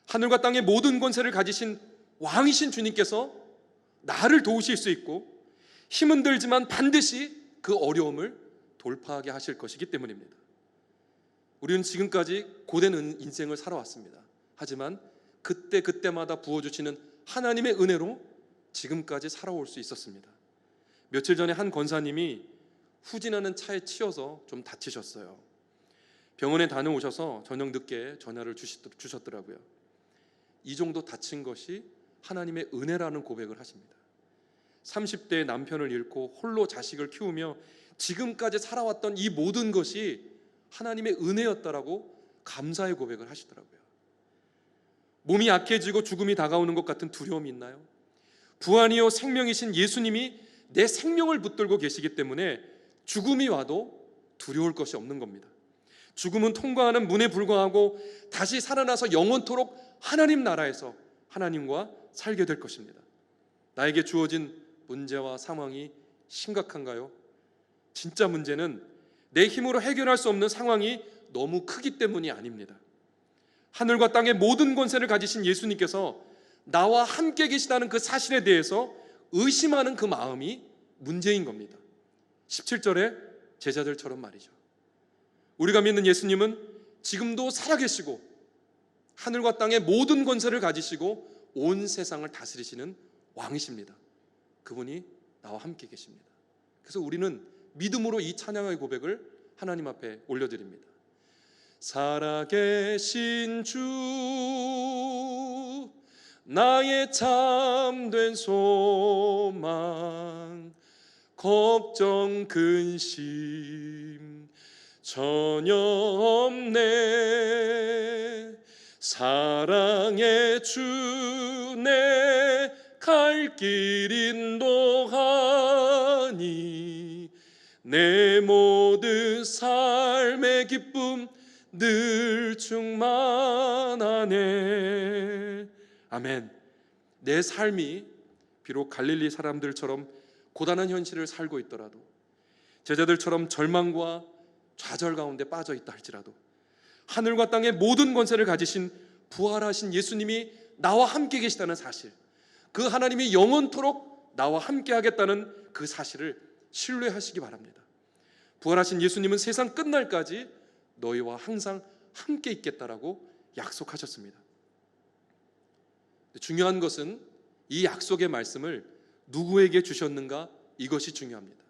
하늘과 땅의 모든 권세를 가지신 왕이신 주님께서 나를 도우실 수 있고 힘은 들지만 반드시 그 어려움을 돌파하게 하실 것이기 때문입니다. 우리는 지금까지 고된 인생을 살아왔습니다. 하지만 그때마다 부어주시는 하나님의 은혜로 지금까지 살아올 수 있었습니다. 며칠 전에 한 권사님이 후진하는 차에 치여서 좀 다치셨어요. 병원에 다녀오셔서 저녁 늦게 전화를 주셨더라고요. 이 정도 다친 것이 하나님의 은혜라는 고백을 하십니다. 30대의 남편을 잃고 홀로 자식을 키우며 지금까지 살아왔던 이 모든 것이 하나님의 은혜였다라고 감사의 고백을 하시더라고요. 몸이 약해지고 죽음이 다가오는 것 같은 두려움이 있나요? 부활이요 생명이신 예수님이 내 생명을 붙들고 계시기 때문에 죽음이 와도 두려울 것이 없는 겁니다. 죽음은 통과하는 문에 불과하고 다시 살아나서 영원토록 하나님 나라에서 하나님과 살게 될 것입니다. 나에게 주어진 문제와 상황이 심각한가요? 진짜 문제는 내 힘으로 해결할 수 없는 상황이 너무 크기 때문이 아닙니다. 하늘과 땅의 모든 권세를 가지신 예수님께서 나와 함께 계시다는 그 사실에 대해서 의심하는 그 마음이 문제인 겁니다. 17절에 제자들처럼 말이죠. 우리가 믿는 예수님은 지금도 살아계시고 하늘과 땅의 모든 권세를 가지시고 온 세상을 다스리시는 왕이십니다. 그분이 나와 함께 계십니다. 그래서 우리는 믿음으로 이 찬양의 고백을 하나님 앞에 올려드립니다. 살아계신 주 나의 참된 소망 걱정 근심 전혀 없네 사랑의 주 내 갈 길 인도하니 내 모든 삶의 기쁨 늘 충만하네. 아멘. 내 삶이 비록 갈릴리 사람들처럼 고단한 현실을 살고 있더라도 제자들처럼 절망과 좌절 가운데 빠져 있다 할지라도 하늘과 땅의 모든 권세를 가지신 부활하신 예수님이 나와 함께 계시다는 사실, 그 하나님이 영원토록 나와 함께 하겠다는 그 사실을 신뢰하시기 바랍니다. 부활하신 예수님은 세상 끝날까지 너희와 항상 함께 있겠다라고 약속하셨습니다. 중요한 것은 이 약속의 말씀을 누구에게 주셨는가, 이것이 중요합니다.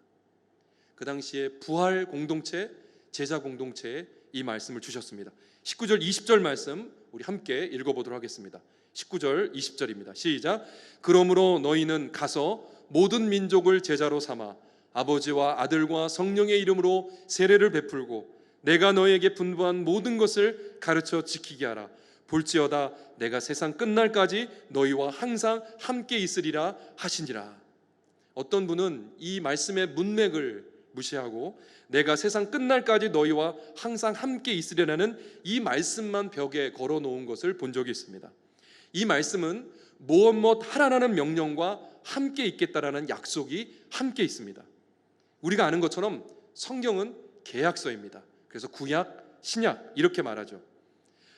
그 당시에 부활 공동체, 제자 공동체에 이 말씀을 주셨습니다. 19절 20절 말씀 우리 함께 읽어보도록 하겠습니다. 19절 20절입니다. 시작. 그러므로 너희는 가서 모든 민족을 제자로 삼아 아버지와 아들과 성령의 이름으로 세례를 베풀고 내가 너희에게 분부한 모든 것을 가르쳐 지키게 하라. 볼지어다 내가 세상 끝날까지 너희와 항상 함께 있으리라 하시니라. 어떤 분은 이 말씀의 문맥을 무시하고 내가 세상 끝날까지 너희와 항상 함께 있으리라는 이 말씀만 벽에 걸어 놓은 것을 본 적이 있습니다. 이 말씀은 무엇 하라는 명령과 함께 있겠다라는 약속이 함께 있습니다. 우리가 아는 것처럼 성경은 계약서입니다. 그래서 구약, 신약 이렇게 말하죠.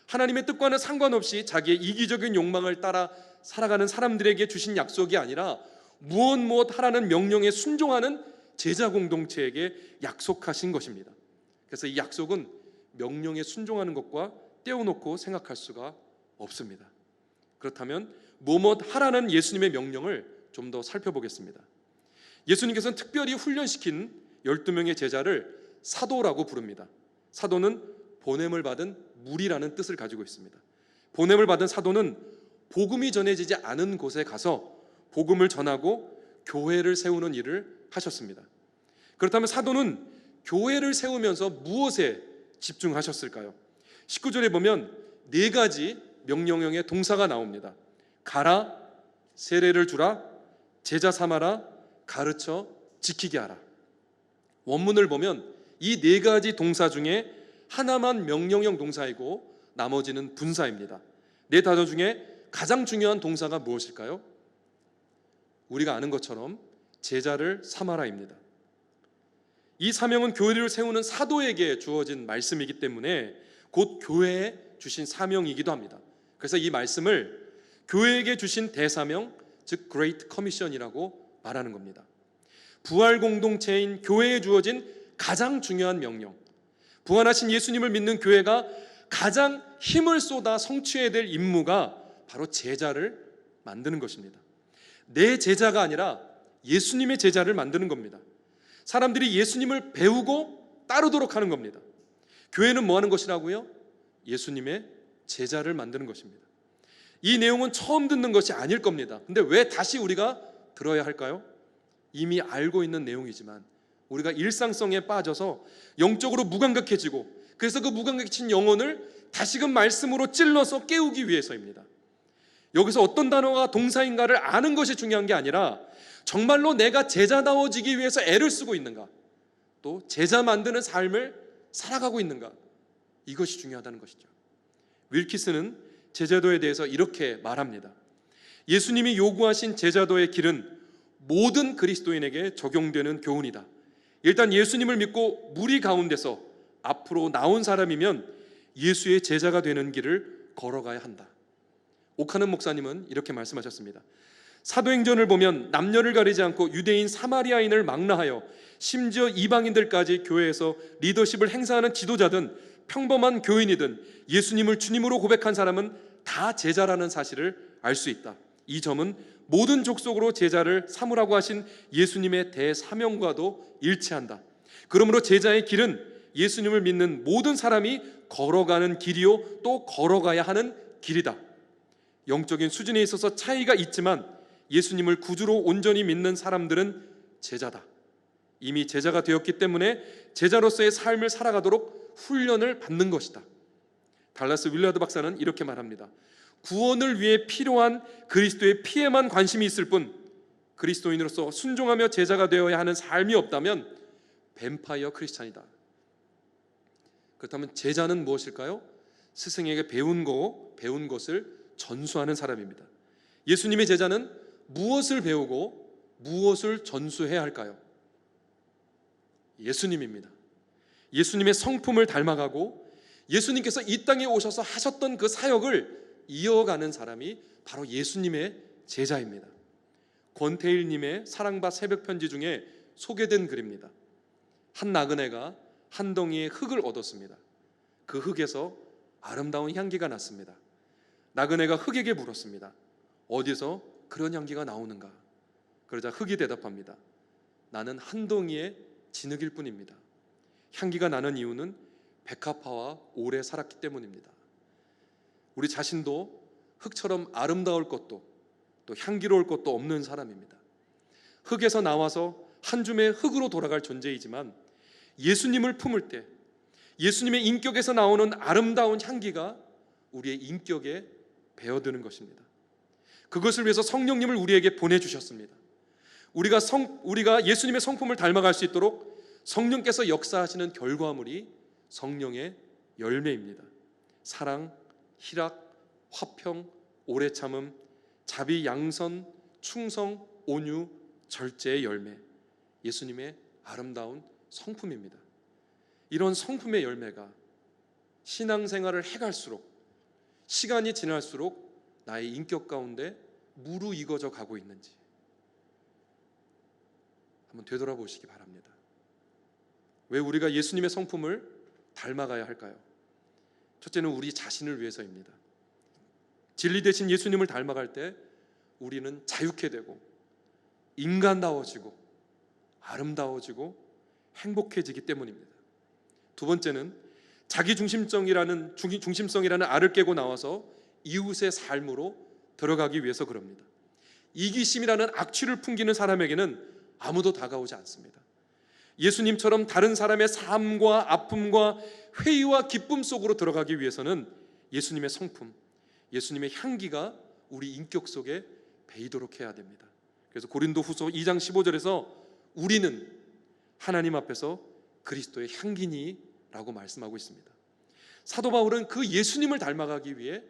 하나님의 뜻과는 상관없이 자기의 이기적인 욕망을 따라 살아가는 사람들에게 주신 약속이 아니라 무엇 하라는 명령에 순종하는 제자 공동체에게 약속하신 것입니다. 그래서 이 약속은 명령에 순종하는 것과 떼어놓고 생각할 수가 없습니다. 그렇다면 무엇 하라는 예수님의 명령을 좀 더 살펴보겠습니다. 예수님께서는 특별히 훈련시킨 12명의 제자를 사도라고 부릅니다. 사도는 보냄을 받은 무리라는 뜻을 가지고 있습니다. 보냄을 받은 사도는 복음이 전해지지 않은 곳에 가서 복음을 전하고 교회를 세우는 일을 하셨습니다. 그렇다면 사도는 교회를 세우면서 무엇에 집중하셨을까요? 19절에 보면 4가지 명령형의 동사가 나옵니다. 가라, 세례를 주라, 제자 삼아라, 가르쳐 지키게 하라. 원문을 보면 이 4가지 동사 중에 하나만 명령형 동사이고 나머지는 분사입니다. 4단어 중에 가장 중요한 동사가 무엇일까요? 우리가 아는 것처럼 제자를 삼아라입니다. 이 사명은 교회를 세우는 사도에게 주어진 말씀이기 때문에 곧 교회에 주신 사명이기도 합니다. 그래서 이 말씀을 교회에게 주신 대사명, 즉 Great Commission이라고 말하는 겁니다. 부활 공동체인 교회에 주어진 가장 중요한 명령, 부활하신 예수님을 믿는 교회가 가장 힘을 쏟아 성취해야 될 임무가 바로 제자를 만드는 것입니다. 내 제자가 아니라 예수님의 제자를 만드는 겁니다. 사람들이 예수님을 배우고 따르도록 하는 겁니다. 교회는 뭐 하는 것이라고요? 예수님의 제자를 만드는 것입니다. 이 내용은 처음 듣는 것이 아닐 겁니다. 근데 왜 다시 우리가 들어야 할까요? 이미 알고 있는 내용이지만 우리가 일상성에 빠져서 영적으로 무감각해지고 그래서 그 무감각해진 영혼을 다시금 말씀으로 찔러서 깨우기 위해서입니다. 여기서 어떤 단어가 동사인가를 아는 것이 중요한 게 아니라 정말로 내가 제자다워지기 위해서 애를 쓰고 있는가, 또 제자 만드는 삶을 살아가고 있는가, 이것이 중요하다는 것이죠. 윌키스는 제자도에 대해서 이렇게 말합니다. 예수님이 요구하신 제자도의 길은 모든 그리스도인에게 적용되는 교훈이다. 일단 예수님을 믿고 무리 가운데서 앞으로 나온 사람이면 예수의 제자가 되는 길을 걸어가야 한다. 오카는 목사님은 이렇게 말씀하셨습니다. 사도행전을 보면 남녀를 가리지 않고 유대인, 사마리아인을 망라하여 심지어 이방인들까지 교회에서 리더십을 행사하는 지도자든 평범한 교인이든 예수님을 주님으로 고백한 사람은 다 제자라는 사실을 알 수 있다. 이 점은 모든 족속으로 제자를 삼으라고 하신 예수님의 대사명과도 일치한다. 그러므로 제자의 길은 예수님을 믿는 모든 사람이 걸어가는 길이요 또 걸어가야 하는 길이다. 영적인 수준에 있어서 차이가 있지만 예수님을 구주로 온전히 믿는 사람들은 제자다. 이미 제자가 되었기 때문에 제자로서의 삶을 살아가도록 훈련을 받는 것이다. 달라스 윌라드 박사는 이렇게 말합니다. 구원을 위해 필요한 그리스도의 피에만 관심이 있을 뿐 그리스도인으로서 순종하며 제자가 되어야 하는 삶이 없다면 뱀파이어 크리스찬이다. 그렇다면 제자는 무엇일까요? 스승에게 배운 것을 전수하는 사람입니다. 예수님의 제자는 무엇을 배우고 무엇을 전수해야 할까요? 예수님입니다. 예수님의 성품을 닮아가고 예수님께서 이 땅에 오셔서 하셨던 그 사역을 이어가는 사람이 바로 예수님의 제자입니다. 권태일님의 사랑받 새벽편지 중에 소개된 글입니다. 한 나그네가 한 덩이의 흙을 얻었습니다. 그 흙에서 아름다운 향기가 났습니다. 나그네가 흙에게 물었습니다. 어디서 그런 향기가 나오는가? 그러자 흙이 대답합니다. 나는 한 덩이의 진흙일 뿐입니다. 향기가 나는 이유는 백합화와 오래 살았기 때문입니다. 우리 자신도 흙처럼 아름다울 것도 또 향기로울 것도 없는 사람입니다. 흙에서 나와서 한 줌의 흙으로 돌아갈 존재이지만 예수님을 품을 때 예수님의 인격에서 나오는 아름다운 향기가 우리의 인격에 배어드는 것입니다. 그것을 위해서 성령님을 우리에게 보내주셨습니다. 우리가 예수님의 성품을 닮아갈 수 있도록 성령께서 역사하시는 결과물이 성령의 열매입니다. 사랑, 희락, 화평, 오래 참음, 자비, 양선, 충성, 온유, 절제의 열매, 예수님의 아름다운 성품입니다. 이런 성품의 열매가 신앙생활을 해갈수록, 시간이 지날수록 나의 인격 가운데 무르익어져 가고 있는지 한번 되돌아보시기 바랍니다. 왜 우리가 예수님의 성품을 닮아가야 할까요? 첫째는 우리 자신을 위해서입니다. 진리 대신 예수님을 닮아갈 때 우리는 자유케 되고 인간다워지고 아름다워지고 행복해지기 때문입니다. 두 번째는 자기중심성이라는 알을 깨고 나와서 이웃의 삶으로 들어가기 위해서 그럽니다. 이기심이라는 악취를 풍기는 사람에게는 아무도 다가오지 않습니다. 예수님처럼 다른 사람의 삶과 아픔과 회의와 기쁨 속으로 들어가기 위해서는 예수님의 성품, 예수님의 향기가 우리 인격 속에 배이도록 해야 됩니다. 그래서 고린도후서 2장 15절에서 우리는 하나님 앞에서 그리스도의 향기니라고 말씀하고 있습니다. 사도 바울은 그 예수님을 닮아가기 위해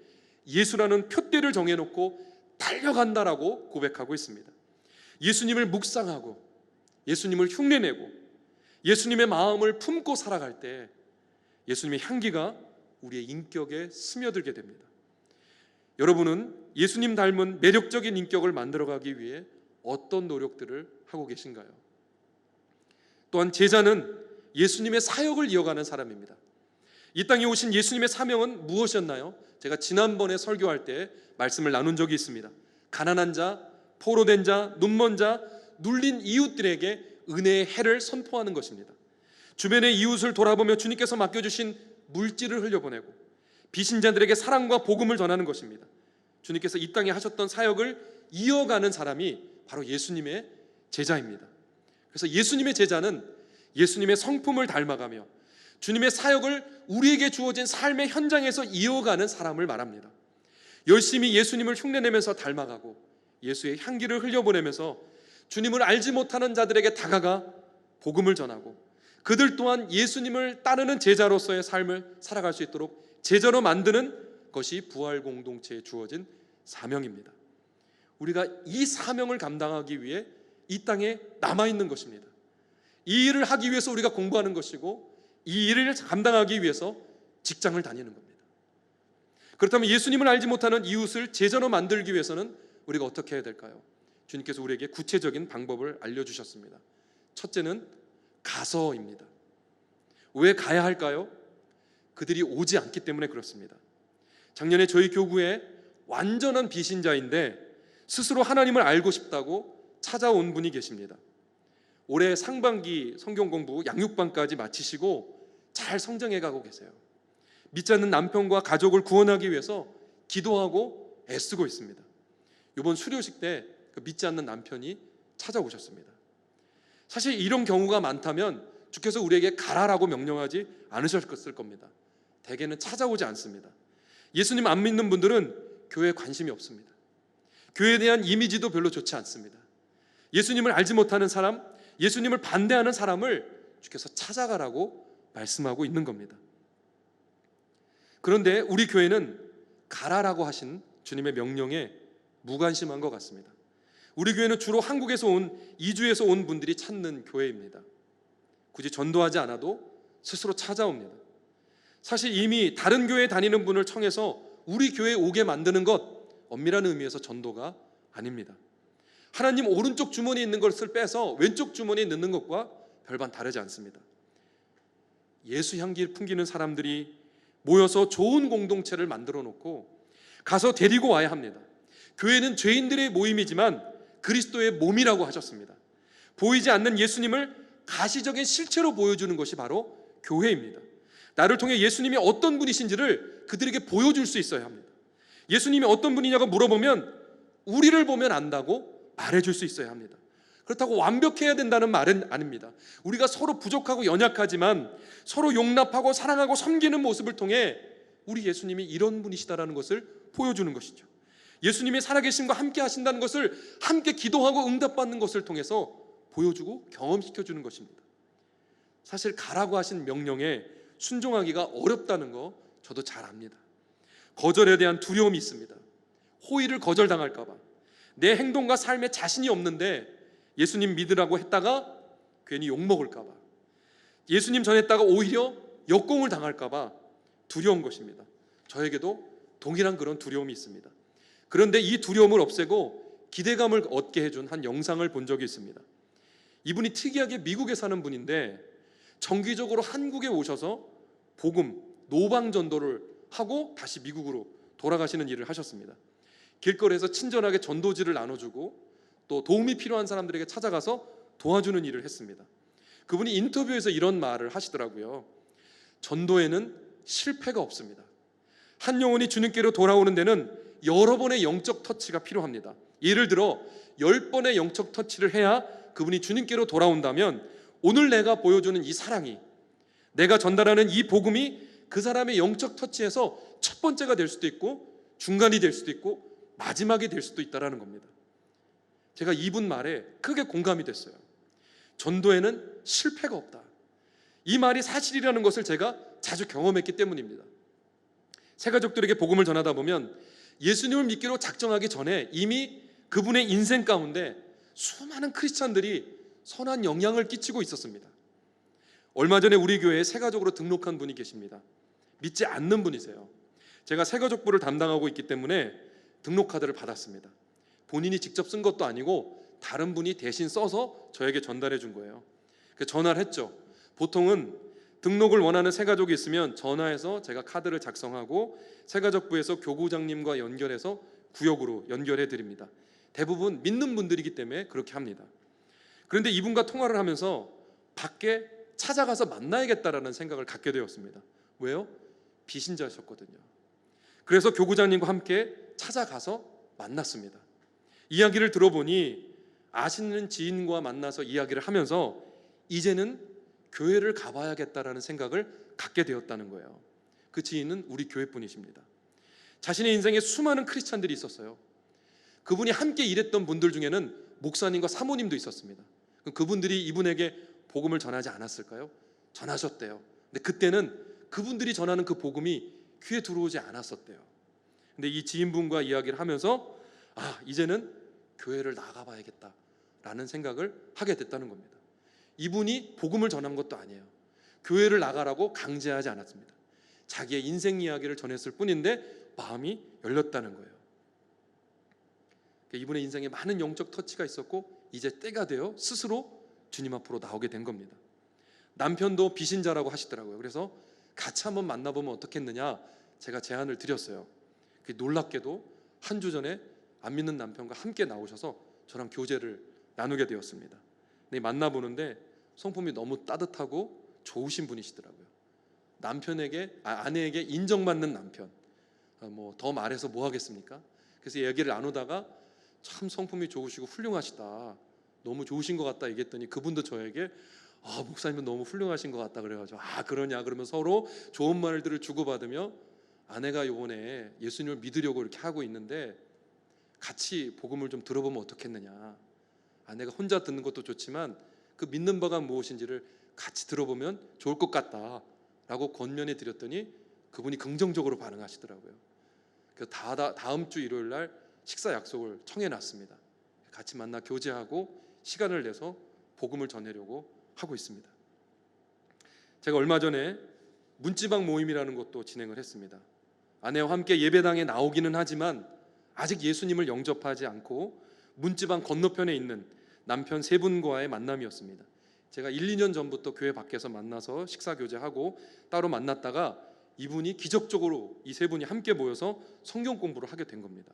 예수라는 표대를 정해놓고 달려간다라고 고백하고 있습니다. 예수님을 묵상하고 예수님을 흉내내고 예수님의 마음을 품고 살아갈 때 예수님의 향기가 우리의 인격에 스며들게 됩니다. 여러분은 예수님 닮은 매력적인 인격을 만들어가기 위해 어떤 노력들을 하고 계신가요? 또한 제자는 예수님의 사역을 이어가는 사람입니다. 이 땅에 오신 예수님의 사명은 무엇이었나요? 제가 지난번에 설교할 때 말씀을 나눈 적이 있습니다. 가난한 자, 포로된 자, 눈먼 자, 눌린 이웃들에게 은혜의 해를 선포하는 것입니다. 주변의 이웃을 돌아보며 주님께서 맡겨주신 물질을 흘려보내고 비신자들에게 사랑과 복음을 전하는 것입니다. 주님께서 이 땅에 하셨던 사역을 이어가는 사람이 바로 예수님의 제자입니다. 그래서 예수님의 제자는 예수님의 성품을 닮아가며 주님의 사역을 우리에게 주어진 삶의 현장에서 이어가는 사람을 말합니다. 열심히 예수님을 흉내내면서 닮아가고 예수의 향기를 흘려보내면서 주님을 알지 못하는 자들에게 다가가 복음을 전하고 그들 또한 예수님을 따르는 제자로서의 삶을 살아갈 수 있도록 제자로 만드는 것이 부활 공동체에 주어진 사명입니다. 우리가 이 사명을 감당하기 위해 이 땅에 남아있는 것입니다. 이 일을 하기 위해서 우리가 공부하는 것이고 이 일을 감당하기 위해서 직장을 다니는 겁니다. 그렇다면 예수님을 알지 못하는 이웃을 제자로 만들기 위해서는 우리가 어떻게 해야 될까요? 주님께서 우리에게 구체적인 방법을 알려주셨습니다. 첫째는 가서입니다. 왜 가야 할까요? 그들이 오지 않기 때문에 그렇습니다. 작년에 저희 교구에 완전한 비신자인데 스스로 하나님을 알고 싶다고 찾아온 분이 계십니다. 올해 상반기 성경 공부 양육반까지 마치시고 잘 성장해가고 계세요. 믿지 않는 남편과 가족을 구원하기 위해서 기도하고 애쓰고 있습니다. 이번 수료식 때 그 믿지 않는 남편이 찾아오셨습니다. 사실 이런 경우가 많다면 주께서 우리에게 가라라고 명령하지 않으셨을 겁니다. 대개는 찾아오지 않습니다. 예수님 안 믿는 분들은 교회에 관심이 없습니다. 교회에 대한 이미지도 별로 좋지 않습니다. 예수님을 알지 못하는 사람, 예수님을 반대하는 사람을 주께서 찾아가라고 말씀하고 있는 겁니다. 그런데 우리 교회는 가라라고 하신 주님의 명령에 무관심한 것 같습니다. 우리 교회는 주로 한국에서 이주에서 온 분들이 찾는 교회입니다. 굳이 전도하지 않아도 스스로 찾아옵니다. 사실 이미 다른 교회에 다니는 분을 청해서 우리 교회에 오게 만드는 것, 엄밀한 의미에서 전도가 아닙니다. 하나님 오른쪽 주머니에 있는 것을 빼서 왼쪽 주머니에 넣는 것과 별반 다르지 않습니다. 예수 향기를 풍기는 사람들이 모여서 좋은 공동체를 만들어 놓고 가서 데리고 와야 합니다. 교회는 죄인들의 모임이지만 그리스도의 몸이라고 하셨습니다. 보이지 않는 예수님을 가시적인 실체로 보여주는 것이 바로 교회입니다. 나를 통해 예수님이 어떤 분이신지를 그들에게 보여줄 수 있어야 합니다. 예수님이 어떤 분이냐고 물어보면 우리를 보면 안다고 말해줄 수 있어야 합니다. 그렇다고 완벽해야 된다는 말은 아닙니다. 우리가 서로 부족하고 연약하지만 서로 용납하고 사랑하고 섬기는 모습을 통해 우리 예수님이 이런 분이시다라는 것을 보여주는 것이죠. 예수님이 살아계심과 함께 하신다는 것을 함께 기도하고 응답받는 것을 통해서 보여주고 경험시켜주는 것입니다. 사실 가라고 하신 명령에 순종하기가 어렵다는 거 저도 잘 압니다. 거절에 대한 두려움이 있습니다. 호의를 거절당할까 봐, 내 행동과 삶에 자신이 없는데 예수님 믿으라고 했다가 괜히 욕먹을까 봐, 예수님 전했다가 오히려 역공을 당할까 봐 두려운 것입니다. 저에게도 동일한 그런 두려움이 있습니다. 그런데 이 두려움을 없애고 기대감을 얻게 해준 한 영상을 본 적이 있습니다. 이분이 특이하게 미국에 사는 분인데 정기적으로 한국에 오셔서 복음, 노방 전도를 하고 다시 미국으로 돌아가시는 일을 하셨습니다. 길거리에서 친절하게 전도지를 나눠주고 또 도움이 필요한 사람들에게 찾아가서 도와주는 일을 했습니다. 그분이 인터뷰에서 이런 말을 하시더라고요. 전도에는 실패가 없습니다. 한 영혼이 주님께로 돌아오는 데는 여러 번의 영적 터치가 필요합니다. 예를 들어 10번의 영적 터치를 해야 그분이 주님께로 돌아온다면 오늘 내가 보여주는 이 사랑이, 내가 전달하는 이 복음이 그 사람의 영적 터치에서 첫 번째가 될 수도 있고 중간이 될 수도 있고 마지막이 될 수도 있다는 겁니다. 제가 이분 말에 크게 공감이 됐어요. 전도에는 실패가 없다. 이 말이 사실이라는 것을 제가 자주 경험했기 때문입니다. 새가족들에게 복음을 전하다 보면 예수님을 믿기로 작정하기 전에 이미 그분의 인생 가운데 수많은 크리스찬들이 선한 영향을 끼치고 있었습니다. 얼마 전에 우리 교회에 새가족으로 등록한 분이 계십니다. 믿지 않는 분이세요. 제가 새가족부를 담당하고 있기 때문에 등록카드를 받았습니다. 본인이 직접 쓴 것도 아니고 다른 분이 대신 써서 저에게 전달해 준 거예요. 전화를 했죠. 보통은 등록을 원하는 새가족이 있으면 전화해서 제가 카드를 작성하고 새가족부에서 교구장님과 연결해서 구역으로 연결해 드립니다. 대부분 믿는 분들이기 때문에 그렇게 합니다. 그런데 이분과 통화를 하면서 밖에 찾아가서 만나야겠다라는 생각을 갖게 되었습니다. 왜요? 비신자셨거든요. 그래서 교구장님과 함께 찾아가서 만났습니다. 이야기를 들어보니 아시는 지인과 만나서 이야기를 하면서 이제는 교회를 가봐야겠다라는 생각을 갖게 되었다는 거예요. 그 지인은 우리 교회분이십니다. 자신의 인생에 수많은 크리스찬들이 있었어요. 그분이 함께 일했던 분들 중에는 목사님과 사모님도 있었습니다. 그분들이 이분에게 복음을 전하지 않았을까요? 전하셨대요. 근데 그때는 그분들이 전하는 그 복음이 귀에 들어오지 않았었대요. 근데 이 지인분과 이야기를 하면서 이제는 교회를 나가봐야겠다라는 생각을 하게 됐다는 겁니다. 이분이 복음을 전한 것도 아니에요. 교회를 나가라고 강제하지 않았습니다. 자기의 인생 이야기를 전했을 뿐인데 마음이 열렸다는 거예요. 이분의 인생에 많은 영적 터치가 있었고 이제 때가 되어 스스로 주님 앞으로 나오게 된 겁니다. 남편도 비신자라고 하시더라고요. 그래서 같이 한번 만나보면 어떻겠느냐 제가 제안을 드렸어요. 놀랍게도 한 주 전에 안 믿는 남편과 함께 나오셔서 저랑 교제를 나누게 되었습니다. 근데 만나보는데 성품이 너무 따뜻하고 좋으신 분이시더라고요. 아내에게 인정받는 남편. 더 말해서 뭐 하겠습니까? 그래서 얘기를 나누다가 참 성품이 좋으시고 훌륭하시다. 너무 좋으신 것 같다 얘기했더니 그분도 저에게 목사님은 너무 훌륭하신 것 같다 그래가지고 그러냐 그러면 서로 좋은 말들을 주고받으며 아내가 이번에 예수님을 믿으려고 이렇게 하고 있는데 같이 복음을 좀 들어보면 어떻겠느냐. 아내가 혼자 듣는 것도 좋지만 그 믿는 바가 무엇인지를 같이 들어보면 좋을 것 같다라고 권면해 드렸더니 그분이 긍정적으로 반응하시더라고요. 그래서 다음 주 일요일 날 식사 약속을 청해놨습니다. 같이 만나 교제하고 시간을 내서 복음을 전하려고 하고 있습니다. 제가 얼마 전에 문지방 모임이라는 것도 진행을 했습니다. 아내와 함께 예배당에 나오기는 하지만 아직 예수님을 영접하지 않고 문지방 건너편에 있는 남편 세 분과의 만남이었습니다. 제가 1, 2년 전부터 교회 밖에서 만나서 식사 교제하고 따로 만났다가 이분이 기적적으로 이 세 분이 함께 모여서 성경 공부를 하게 된 겁니다.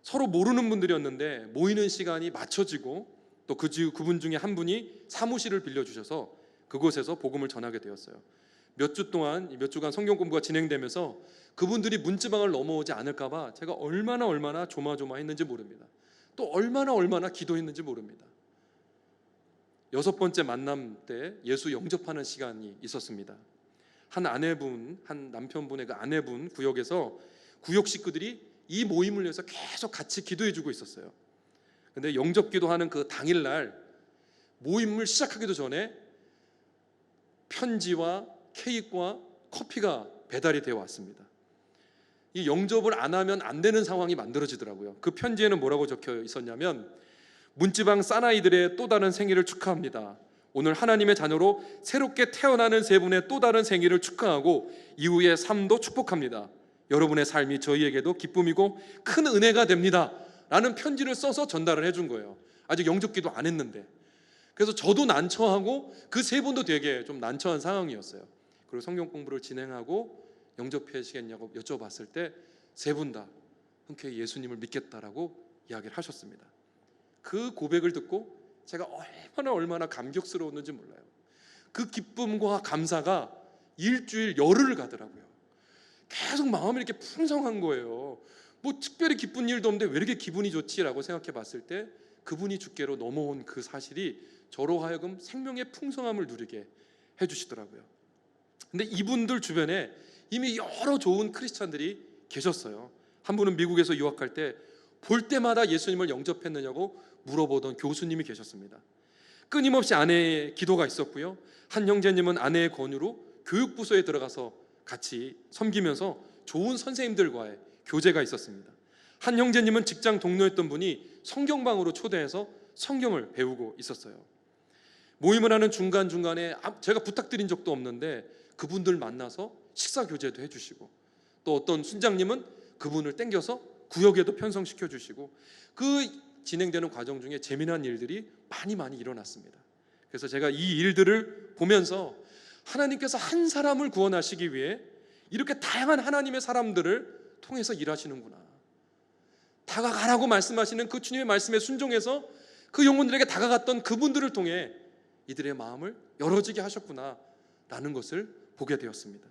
서로 모르는 분들이었는데 모이는 시간이 맞춰지고 또 그분 중에 한 분이 사무실을 빌려주셔서 그곳에서 복음을 전하게 되었어요. 몇 주간 성경 공부가 진행되면서 그분들이 문지방을 넘어오지 않을까 봐 제가 얼마나 조마조마했는지 모릅니다. 또 얼마나 기도했는지 모릅니다. 6번째 만남 때 예수 영접하는 시간이 있었습니다. 한 남편분의 그 아내분 구역에서 구역 식구들이 이 모임을 위해서 계속 같이 기도해주고 있었어요. 근데 영접기도하는 그 당일날 모임을 시작하기도 전에 편지와 케이크와 커피가 배달이 되어 왔습니다. 이 영접을 안 하면 안 되는 상황이 만들어지더라고요. 그 편지에는 뭐라고 적혀 있었냐면, 문지방 사나이들의 또 다른 생일을 축하합니다. 오늘 하나님의 자녀로 새롭게 태어나는 세 분의 또 다른 생일을 축하하고 이후의 삶도 축복합니다. 여러분의 삶이 저희에게도 기쁨이고 큰 은혜가 됩니다. 라는 편지를 써서 전달을 해준 거예요. 아직 영접기도 안 했는데. 그래서 저도 난처하고 그 세 분도 되게 좀 난처한 상황이었어요. 그리고 성경 공부를 진행하고 영접하시겠냐고 여쭤봤을 때 세 분 다 흔쾌히 예수님을 믿겠다라고 이야기를 하셨습니다. 그 고백을 듣고 제가 얼마나 감격스러웠는지 몰라요. 그 기쁨과 감사가 일주일 열흘을 가더라고요. 계속 마음이 이렇게 풍성한 거예요. 뭐 특별히 기쁜 일도 없는데 왜 이렇게 기분이 좋지라고 생각해 봤을 때 그분이 주께로 넘어온 그 사실이 저로 하여금 생명의 풍성함을 누리게 해주시더라고요. 근데 이분들 주변에 이미 여러 좋은 크리스찬들이 계셨어요. 한 분은 미국에서 유학할 때 볼 때마다 예수님을 영접했느냐고 물어보던 교수님이 계셨습니다. 끊임없이 아내의 기도가 있었고요. 한 형제님은 아내의 권유로 교육부서에 들어가서 같이 섬기면서 좋은 선생님들과의 교제가 있었습니다. 한 형제님은 직장 동료였던 분이 성경방으로 초대해서 성경을 배우고 있었어요. 모임을 하는 중간중간에 제가 부탁드린 적도 없는데 그분들 만나서 식사 교제도 해주시고, 또 어떤 순장님은 그분을 땡겨서 구역에도 편성시켜 주시고, 그 진행되는 과정 중에 재미난 일들이 많이 일어났습니다. 그래서 제가 이 일들을 보면서 하나님께서 한 사람을 구원하시기 위해 이렇게 다양한 하나님의 사람들을 통해서 일하시는구나, 다가가라고 말씀하시는 그 주님의 말씀에 순종해서 그 영혼들에게 다가갔던 그분들을 통해 이들의 마음을 열어지게 하셨구나 라는 것을 보게 되었습니다.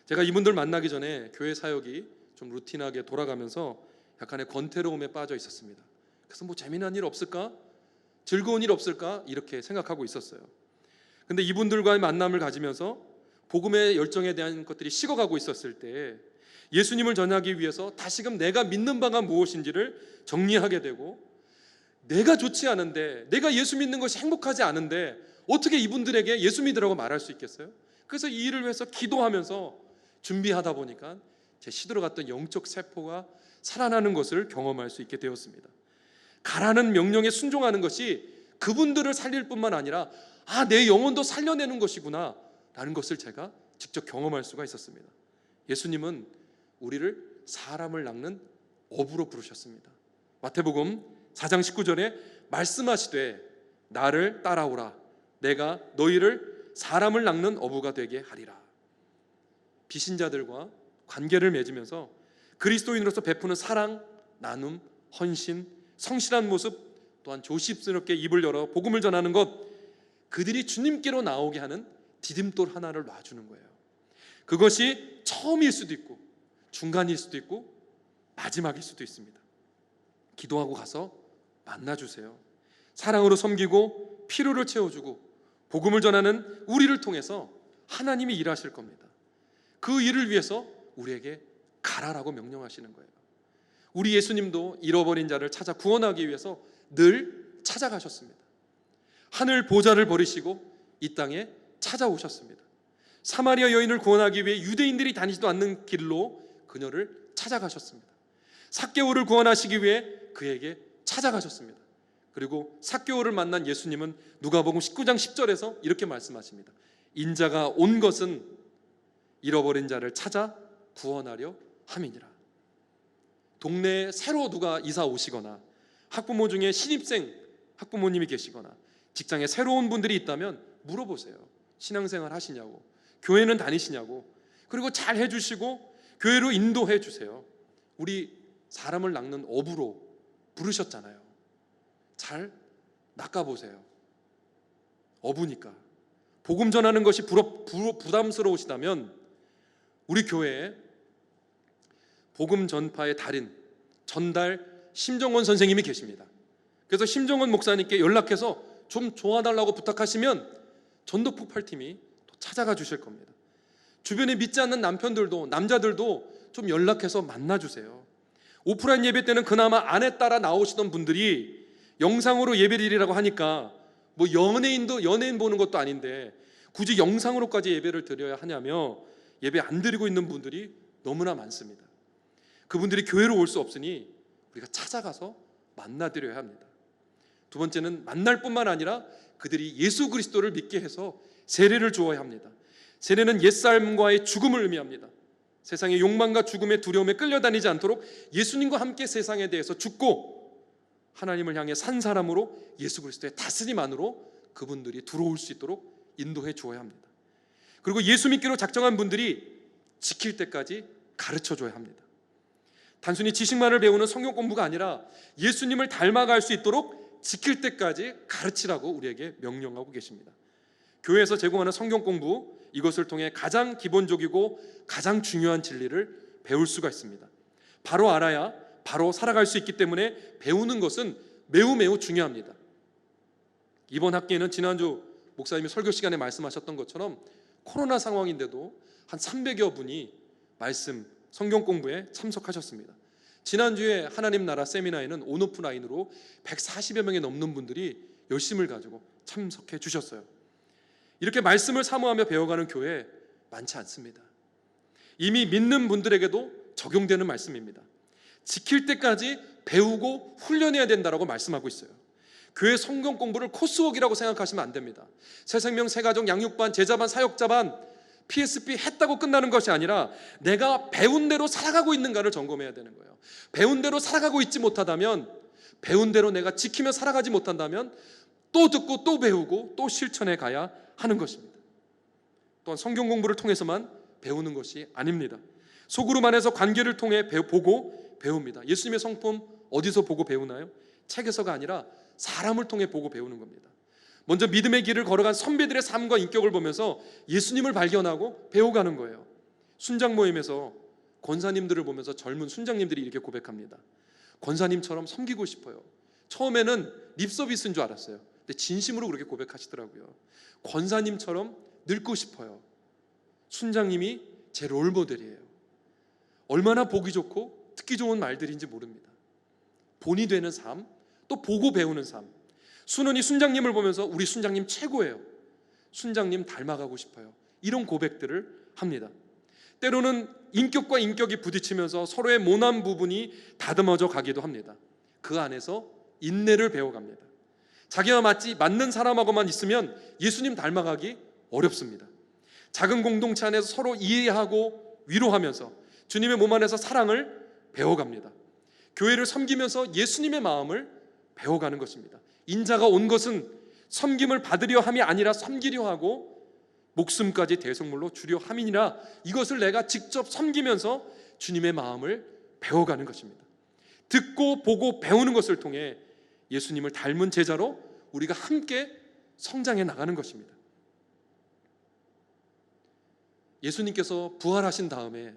제가 이분들 만나기 전에 교회 사역이 좀 루틴하게 돌아가면서 약간의 권태로움에 빠져 있었습니다. 그래서 뭐 재미난 일 없을까? 즐거운 일 없을까? 이렇게 생각하고 있었어요. 근데 이분들과의 만남을 가지면서 복음의 열정에 대한 것들이 식어가고 있었을 때 예수님을 전하기 위해서 다시금 내가 믿는 바가 무엇인지를 정리하게 되고, 내가 좋지 않은데, 내가 예수 믿는 것이 행복하지 않은데 어떻게 이분들에게 예수 믿으라고 말할 수 있겠어요? 그래서 이 일을 위해서 기도하면서 준비하다 보니까 제 시들어 갔던 영적 세포가 살아나는 것을 경험할 수 있게 되었습니다. 가라는 명령에 순종하는 것이 그분들을 살릴 뿐만 아니라 내 영혼도 살려내는 것이구나 라는 것을 제가 직접 경험할 수가 있었습니다. 예수님은 우리를 사람을 낚는 어부로 부르셨습니다. 마태복음 4장 19절에 말씀하시되 나를 따라오라, 내가 너희를 사람을 낚는 어부가 되게 하리라. 비신자들과 관계를 맺으면서 그리스도인으로서 베푸는 사랑, 나눔, 헌신, 성실한 모습, 또한 조심스럽게 입을 열어 복음을 전하는 것, 그들이 주님께로 나오게 하는 디딤돌 하나를 놔주는 거예요. 그것이 처음일 수도 있고 중간일 수도 있고 마지막일 수도 있습니다. 기도하고 가서 만나주세요. 사랑으로 섬기고 필요를 채워주고 복음을 전하는 우리를 통해서 하나님이 일하실 겁니다. 그 일을 위해서 우리에게 가라라고 명령하시는 거예요. 우리 예수님도 잃어버린 자를 찾아 구원하기 위해서 늘 찾아가셨습니다. 하늘 보좌를 버리시고 이 땅에 찾아오셨습니다. 사마리아 여인을 구원하기 위해 유대인들이 다니지도 않는 길로 그녀를 찾아가셨습니다. 삭개오를 구원하시기 위해 그에게 찾아가셨습니다. 그리고 삭개오를 만난 예수님은 누가복음 19장 10절에서 이렇게 말씀하십니다. 인자가 온 것은 잃어버린 자를 찾아 구원하려 함이니라. 동네에 새로 누가 이사 오시거나 학부모 중에 신입생 학부모님이 계시거나 직장에 새로운 분들이 있다면 물어보세요. 신앙생활 하시냐고, 교회는 다니시냐고, 그리고 잘 해주시고 교회로 인도해 주세요. 우리 사람을 낚는 어부로 부르셨잖아요. 잘 낚아보세요. 어부니까. 복음 전하는 것이 부담스러우시다면 우리 교회에 복음 전파의 달인 전달 심정원 선생님이 계십니다. 그래서 심정원 목사님께 연락해서 좀 도와달라고 부탁하시면 전도 폭발팀이 또 찾아가 주실 겁니다. 주변에 믿지 않는 남편들도, 남자들도 좀 연락해서 만나주세요. 오프라인 예배 때는 그나마 아내 따라 나오시던 분들이 영상으로 예배드리라고 하니까 뭐 연예인 보는 것도 아닌데 굳이 영상으로까지 예배를 드려야 하냐며 예배 안 드리고 있는 분들이 너무나 많습니다. 그분들이 교회로 올 수 없으니 우리가 찾아가서 만나드려야 합니다. 두 번째는 만날 뿐만 아니라 그들이 예수 그리스도를 믿게 해서 세례를 주어야 합니다. 세례는 옛삶과의 죽음을 의미합니다. 세상의 욕망과 죽음의 두려움에 끌려다니지 않도록 예수님과 함께 세상에 대해서 죽고 하나님을 향해 산 사람으로 예수 그리스도의 다스림 안으로 그분들이 들어올 수 있도록 인도해 주어야 합니다. 그리고 예수 믿기로 작정한 분들이 지킬 때까지 가르쳐 줘야 합니다. 단순히 지식만을 배우는 성경 공부가 아니라 예수님을 닮아갈 수 있도록 지킬 때까지 가르치라고 우리에게 명령하고 계십니다. 교회에서 제공하는 성경 공부, 이것을 통해 가장 기본적이고 가장 중요한 진리를 배울 수가 있습니다. 바로 알아야 바로 살아갈 수 있기 때문에 배우는 것은 매우 중요합니다. 이번 학기에는 지난주 목사님이 설교 시간에 말씀하셨던 것처럼 코로나 상황인데도 한 300여 분이 말씀, 성경 공부에 참석하셨습니다. 지난주에 하나님 나라 세미나에는 온오프라인으로 140여 명이 넘는 분들이 열심을 가지고 참석해 주셨어요. 이렇게 말씀을 사모하며 배워가는 교회 많지 않습니다. 이미 믿는 분들에게도 적용되는 말씀입니다. 지킬 때까지 배우고 훈련해야 된다라고 말씀하고 있어요. 교회 성경 공부를 코스웍이라고 생각하시면 안 됩니다. 새생명, 새가족, 양육반, 제자반, 사역자반, PSP 했다고 끝나는 것이 아니라 내가 배운 대로 살아가고 있는가를 점검해야 되는 거예요. 배운 대로 살아가고 있지 못하다면, 배운 대로 내가 지키며 살아가지 못한다면 또 듣고 또 배우고 또 실천해 가야 하는 것입니다. 또한 성경 공부를 통해서만 배우는 것이 아닙니다. 속으로만 해서 관계를 통해 보고 배웁니다. 예수님의 성품 어디서 보고 배우나요? 책에서가 아니라 사람을 통해 보고 배우는 겁니다. 먼저 믿음의 길을 걸어간 선배들의 삶과 인격을 보면서 예수님을 발견하고 배워가는 거예요. 순장 모임에서 권사님들을 보면서 젊은 순장님들이 이렇게 고백합니다. 권사님처럼 섬기고 싶어요. 처음에는 립서비스인 줄 알았어요. 근데 진심으로 그렇게 고백하시더라고요. 권사님처럼 늙고 싶어요. 순장님이 제 롤모델이에요. 얼마나 보기 좋고 듣기 좋은 말들인지 모릅니다. 본이 되는 삶, 또 보고 배우는 삶. 순원이 순장님을 보면서 우리 순장님 최고예요. 순장님 닮아가고 싶어요. 이런 고백들을 합니다. 때로는 인격과 인격이 부딪히면서 서로의 모난 부분이 다듬어져 가기도 합니다. 그 안에서 인내를 배워갑니다. 자기와 맞는 사람하고만 있으면 예수님 닮아가기 어렵습니다. 작은 공동체 안에서 서로 이해하고 위로하면서 주님의 몸 안에서 사랑을 배워갑니다. 교회를 섬기면서 예수님의 마음을 배워가는 것입니다. 인자가 온 것은 섬김을 받으려 함이 아니라 섬기려 하고 목숨까지 대속물로 주려 함이니라. 이것을 내가 직접 섬기면서 주님의 마음을 배워가는 것입니다. 듣고 보고 배우는 것을 통해 예수님을 닮은 제자로 우리가 함께 성장해 나가는 것입니다. 예수님께서 부활하신 다음에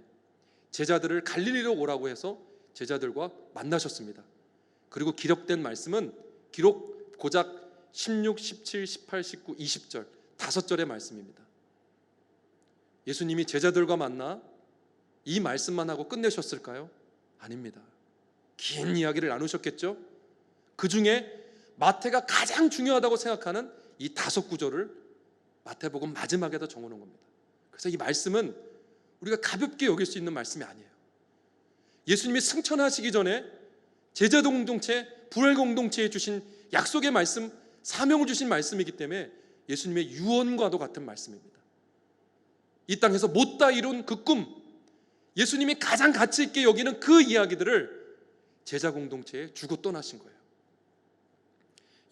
제자들을 갈릴리로 오라고 해서 제자들과 만나셨습니다. 그리고 기록된 말씀은 고작 16, 17, 18, 19, 20절 5절의 말씀입니다. 예수님이 제자들과 만나 이 말씀만 하고 끝내셨을까요? 아닙니다. 긴 이야기를 나누셨겠죠? 그 중에 마태가 가장 중요하다고 생각하는 이 5구절을 마태복음 마지막에다 적어놓은 겁니다. 그래서 이 말씀은 우리가 가볍게 여길 수 있는 말씀이 아니에요. 예수님이 승천하시기 전에 제자 공동체, 부활 공동체에 주신 약속의 말씀, 사명을 주신 말씀이기 때문에 예수님의 유언과도 같은 말씀입니다. 이 땅에서 못다 이룬 그 꿈, 예수님이 가장 가치 있게 여기는 그 이야기들을 제자 공동체에 주고 떠나신 거예요.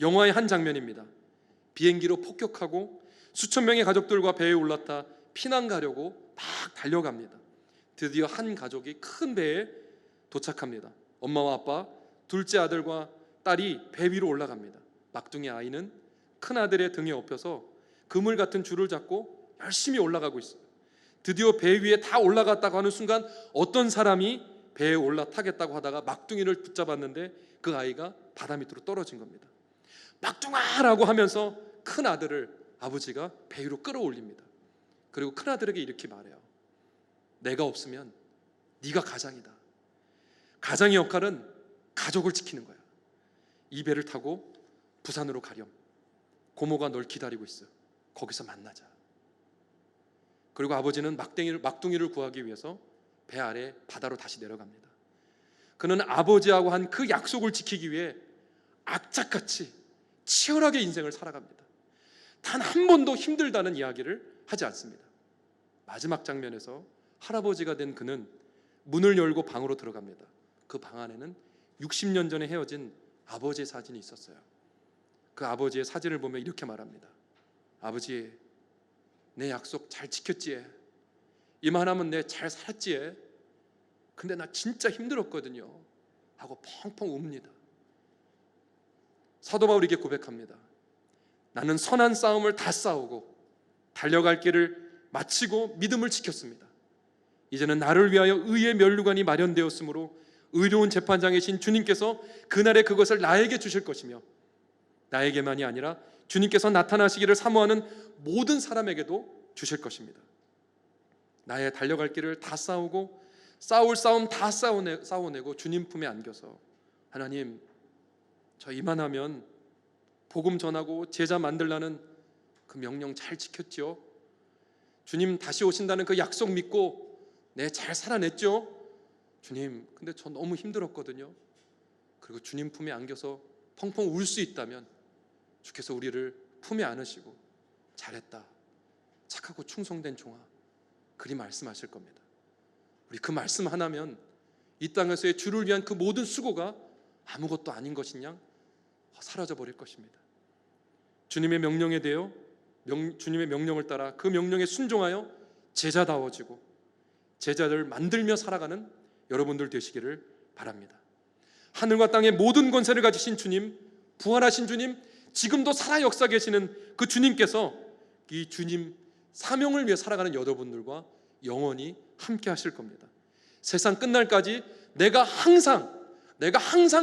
영화의 한 장면입니다. 비행기로 폭격하고 수천 명의 가족들과 배에 올라타 피난 가려고 막 달려갑니다. 드디어 한 가족이 큰 배에 도착합니다. 엄마와 아빠, 둘째 아들과 딸이 배 위로 올라갑니다. 막둥이 아이는 큰 아들의 등에 업혀서 그물 같은 줄을 잡고 열심히 올라가고 있어요. 드디어 배 위에 다 올라갔다고 하는 순간 어떤 사람이 배에 올라타겠다고 하다가 막둥이를 붙잡았는데 그 아이가 바다 밑으로 떨어진 겁니다. 막둥아라고 하면서 큰 아들을 아버지가 배 위로 끌어올립니다. 그리고 큰아들에게 이렇게 말해요. 내가 없으면 네가 가장이다. 가장의 역할은 가족을 지키는 거야. 이 배를 타고 부산으로 가렴. 고모가 널 기다리고 있어. 거기서 만나자. 그리고 아버지는 막둥이를 구하기 위해서 배 아래 바다로 다시 내려갑니다. 그는 아버지하고 한 그 약속을 지키기 위해 악착같이 치열하게 인생을 살아갑니다. 단 한 번도 힘들다는 이야기를 하지 않습니다. 마지막 장면에서 할아버지가 된 그는 문을 열고 방으로 들어갑니다. 그 방 안에는 60년 전에 헤어진 아버지의 사진이 있었어요. 그 아버지의 사진을 보며 이렇게 말합니다. 아버지, 내 약속 잘 지켰지? 이만하면 내 잘 살았지? 근데 나 진짜 힘들었거든요 하고 펑펑 웁니다. 사도 바울에게 고백합니다. 나는 선한 싸움을 다 싸우고 달려갈 길을 마치고 믿음을 지켰습니다. 이제는 나를 위하여 의의 면류관이 마련되었으므로 의로운 재판장이신 주님께서 그날에 그것을 나에게 주실 것이며 나에게만이 아니라 주님께서 나타나시기를 사모하는 모든 사람에게도 주실 것입니다. 나의 달려갈 길을 다 싸우고 싸울 싸움 다 싸워내고 주님 품에 안겨서 하나님, 저 이만하면 복음 전하고 제자 만들라는 그 명령 잘 지켰죠? 주님 다시 오신다는 그 약속 믿고 내 잘 살아냈죠? 주님, 근데 저 너무 힘들었거든요. 그리고 주님 품에 안겨서 펑펑 울 수 있다면 주께서 우리를 품에 안으시고 잘했다, 착하고 충성된 종아, 그리 말씀하실 겁니다. 우리 그 말씀 하나면 이 땅에서의 주를 위한 그 모든 수고가 아무것도 아닌 것인 양 사라져 버릴 것입니다. 주님의 명령에 대해 주님의 명령을 따라 그 명령에 순종하여 제자다워지고 제자를 만들며 살아가는 여러분들 되시기를 바랍니다. 하늘과 땅의 모든 권세를 가지신 주님, 부활하신 주님, 지금도 살아 역사 계시는 그 주님께서 이 주님 사명을 위해 살아가는 여러분들과 영원히 함께 하실 겁니다. 세상 끝날까지 내가 항상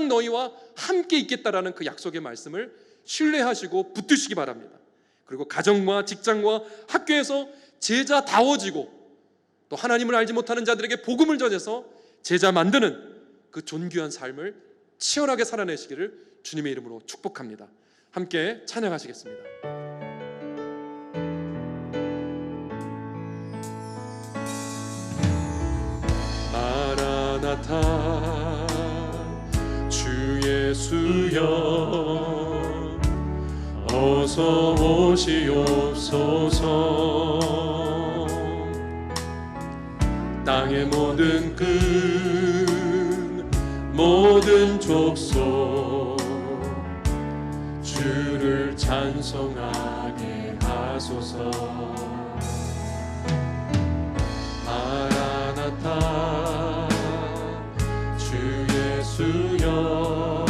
너희와 함께 있겠다라는 그 약속의 말씀을 신뢰하시고 붙드시기 바랍니다. 그리고 가정과 직장과 학교에서 제자다워지고 또 하나님을 알지 못하는 자들에게 복음을 전해서 제자 만드는 그 존귀한 삶을 치열하게 살아내시기를 주님의 이름으로 축복합니다. 함께 찬양하시겠습니다. 마라나타 주 예수여 어서 오시옵소서. 땅의 모든 끝 모든 족속 주를 찬송하게 하소서. 마라나타 주 예수여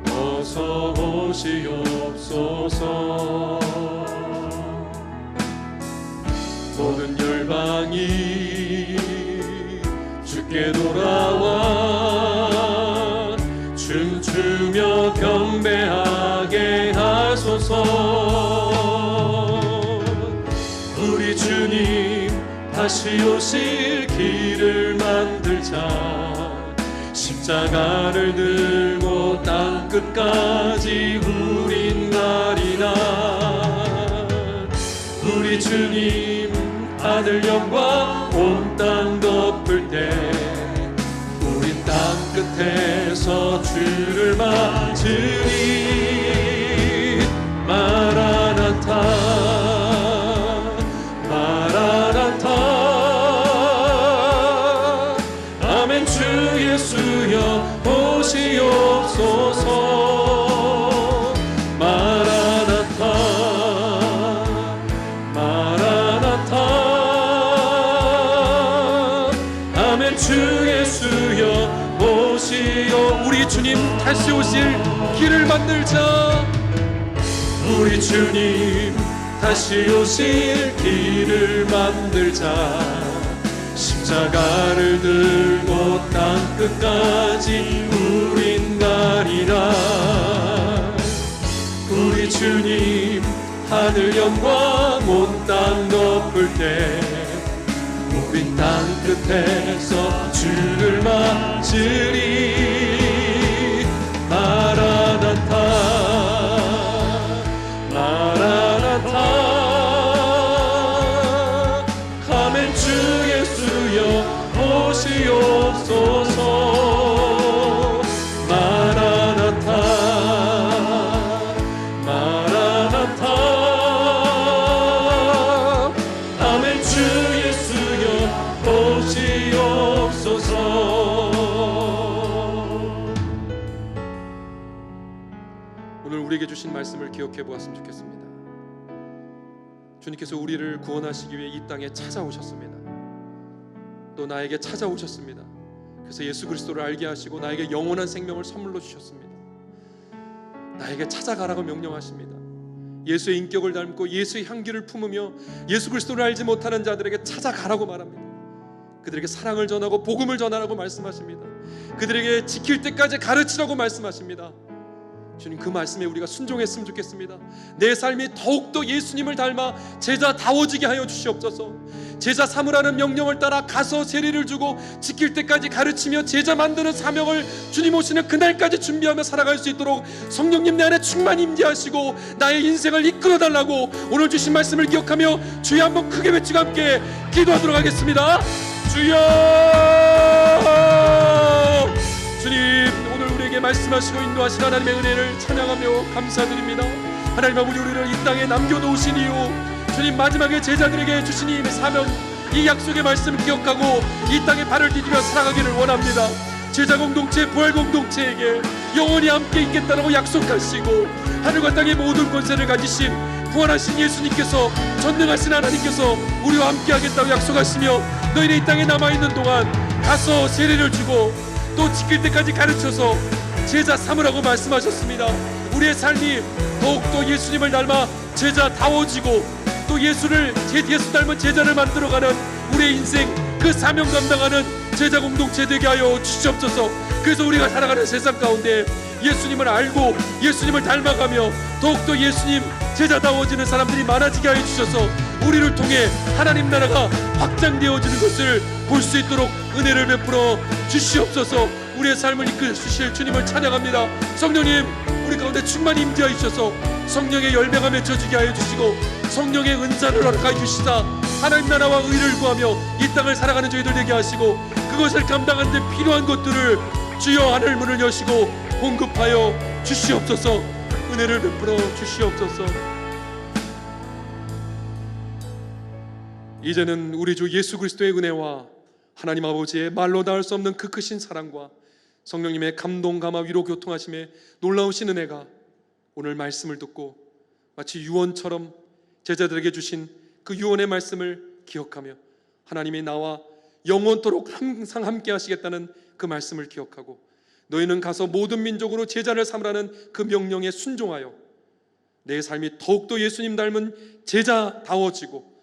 어서 오시옵소서. 모든 열방이 주께 돌아와 춤추며 경배하게 하소서. 우리 주님 다시 오실 길을 만들자. 십자가를 들고 땅 끝까지 우린 가리라. 우리 주님 하늘 영광 온 땅 덮을 때 우린 땅 끝에서 주를 맞으리. 마라나타 마라나타 아멘. 주 예수여 오시옵소서. 마라나타 마라나타 아멘. 주 예수여 오시오. 우리 주님 다시 오실 길을 만들자. 우리 주님 다시 오실 길을 만들자. 십자가를 들고 땅 끝까지 우린 가리라. 우리 주님 하늘 영광 온 땅 덮을 때 우린 땅 끝에서 주를 맞으리. 마라나타 마라나타 아멘. 주 예수여 오시옵소서. 마라나타 마라나타 아멘. 주 예수여 오시옵소서. 오늘 우리에게 주신 말씀을 기억해 보았으면 좋겠습니다. 주님께서 우리를 구원하시기 위해 이 땅에 찾아오셨습니다. 또 나에게 찾아오셨습니다. 그래서 예수 그리스도를 알게 하시고 나에게 영원한 생명을 선물로 주셨습니다. 나에게 찾아가라고 명령하십니다. 예수의 인격을 닮고 예수의 향기를 품으며 예수 그리스도를 알지 못하는 자들에게 찾아가라고 말합니다. 그들에게 사랑을 전하고 복음을 전하라고 말씀하십니다. 그들에게 지킬 때까지 가르치라고 말씀하십니다. 주님, 그 말씀에 우리가 순종했으면 좋겠습니다. 내 삶이 더욱더 예수님을 닮아 제자다워지게 하여 주시옵소서. 제자 삼으라는 명령을 따라 가서 세례를 주고 지킬 때까지 가르치며 제자 만드는 사명을 주님 오시는 그날까지 준비하며 살아갈 수 있도록 성령님 내 안에 충만히 임재하시고 나의 인생을 이끌어달라고 오늘 주신 말씀을 기억하며 주여 한번 크게 외치고 함께 기도하도록 하겠습니다. 주여! 주님, 오늘 우리에게 말씀하시고 인도하신 하나님의 은혜를 찬양하며 감사드립니다. 하나님 아버지, 우리를 이 땅에 남겨놓으신 이유, 주님 마지막에 제자들에게 주신 이 사명, 이 약속의 말씀을 기억하고 이 땅에 발을 디디며 살아가기를 원합니다. 제자 공동체, 부활 공동체에게 영원히 함께 있겠다라고 약속하시고 하늘과 땅의 모든 권세를 가지신 부활하신 예수님께서, 전능하신 하나님께서 우리와 함께 하겠다고 약속하시며 너희는 이 땅에 남아있는 동안 가서 세례를 주고 또 지킬 때까지 가르쳐서 제자 삼으라고 말씀하셨습니다. 우리의 삶이 더욱더 예수님을 닮아 제자다워지고 또 예수 닮은 제자를 만들어가는 우리의 인생, 그 사명 감당하는 제자 공동체 되게 하여 주시옵소서. 그래서 우리가 살아가는 세상 가운데 예수님을 알고 예수님을 닮아가며 더욱더 예수님 제자다워지는 사람들이 많아지게 하여 주셔서 우리를 통해 하나님 나라가 확장되어지는 것을 볼 수 있도록 은혜를 베풀어 주시옵소서. 우리의 삶을 이끌어 주실 주님을 찬양합니다. 성령님, 우리 가운데 충만히 임재하여 주셔서 성령의 열매가 맺혀지게 하여 주시고 성령의 은사를 허락하여 주시사 하나님 나라와 의를 구하며 이 땅을 살아가는 저희들 되게 하시고 그것을 감당하는 데 필요한 것들을 주여 하늘 문을 여시고 공급하여 주시옵소서. 은혜를 베풀어 주시옵소서. 이제는 우리 주 예수 그리스도의 은혜와 하나님 아버지의 말로 닿을 수 없는 그 크신 사랑과 성령님의 감동, 감화, 위로, 교통하심에 놀라우신 은혜가 오늘 말씀을 듣고 마치 유언처럼 제자들에게 주신 그 유언의 말씀을 기억하며 하나님이 나와 영원토록 항상 함께 하시겠다는 그 말씀을 기억하고 너희는 가서 모든 민족으로 제자를 삼으라는 그 명령에 순종하여 내 삶이 더욱더 예수님 닮은 제자다워지고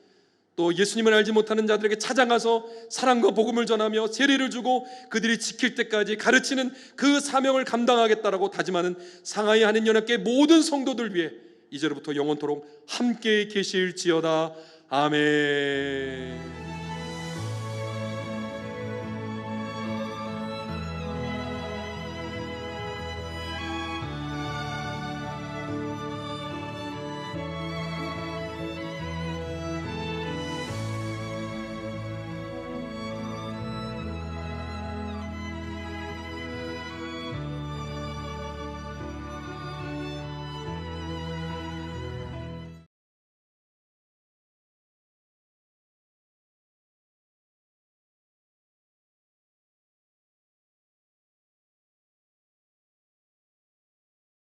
또 예수님을 알지 못하는 자들에게 찾아가서 사랑과 복음을 전하며 세례를 주고 그들이 지킬 때까지 가르치는 그 사명을 감당하겠다라고 다짐하는 상하이 한인연합회 모든 성도들 위해 이제로부터 영원토록 함께 계실지어다. 아멘.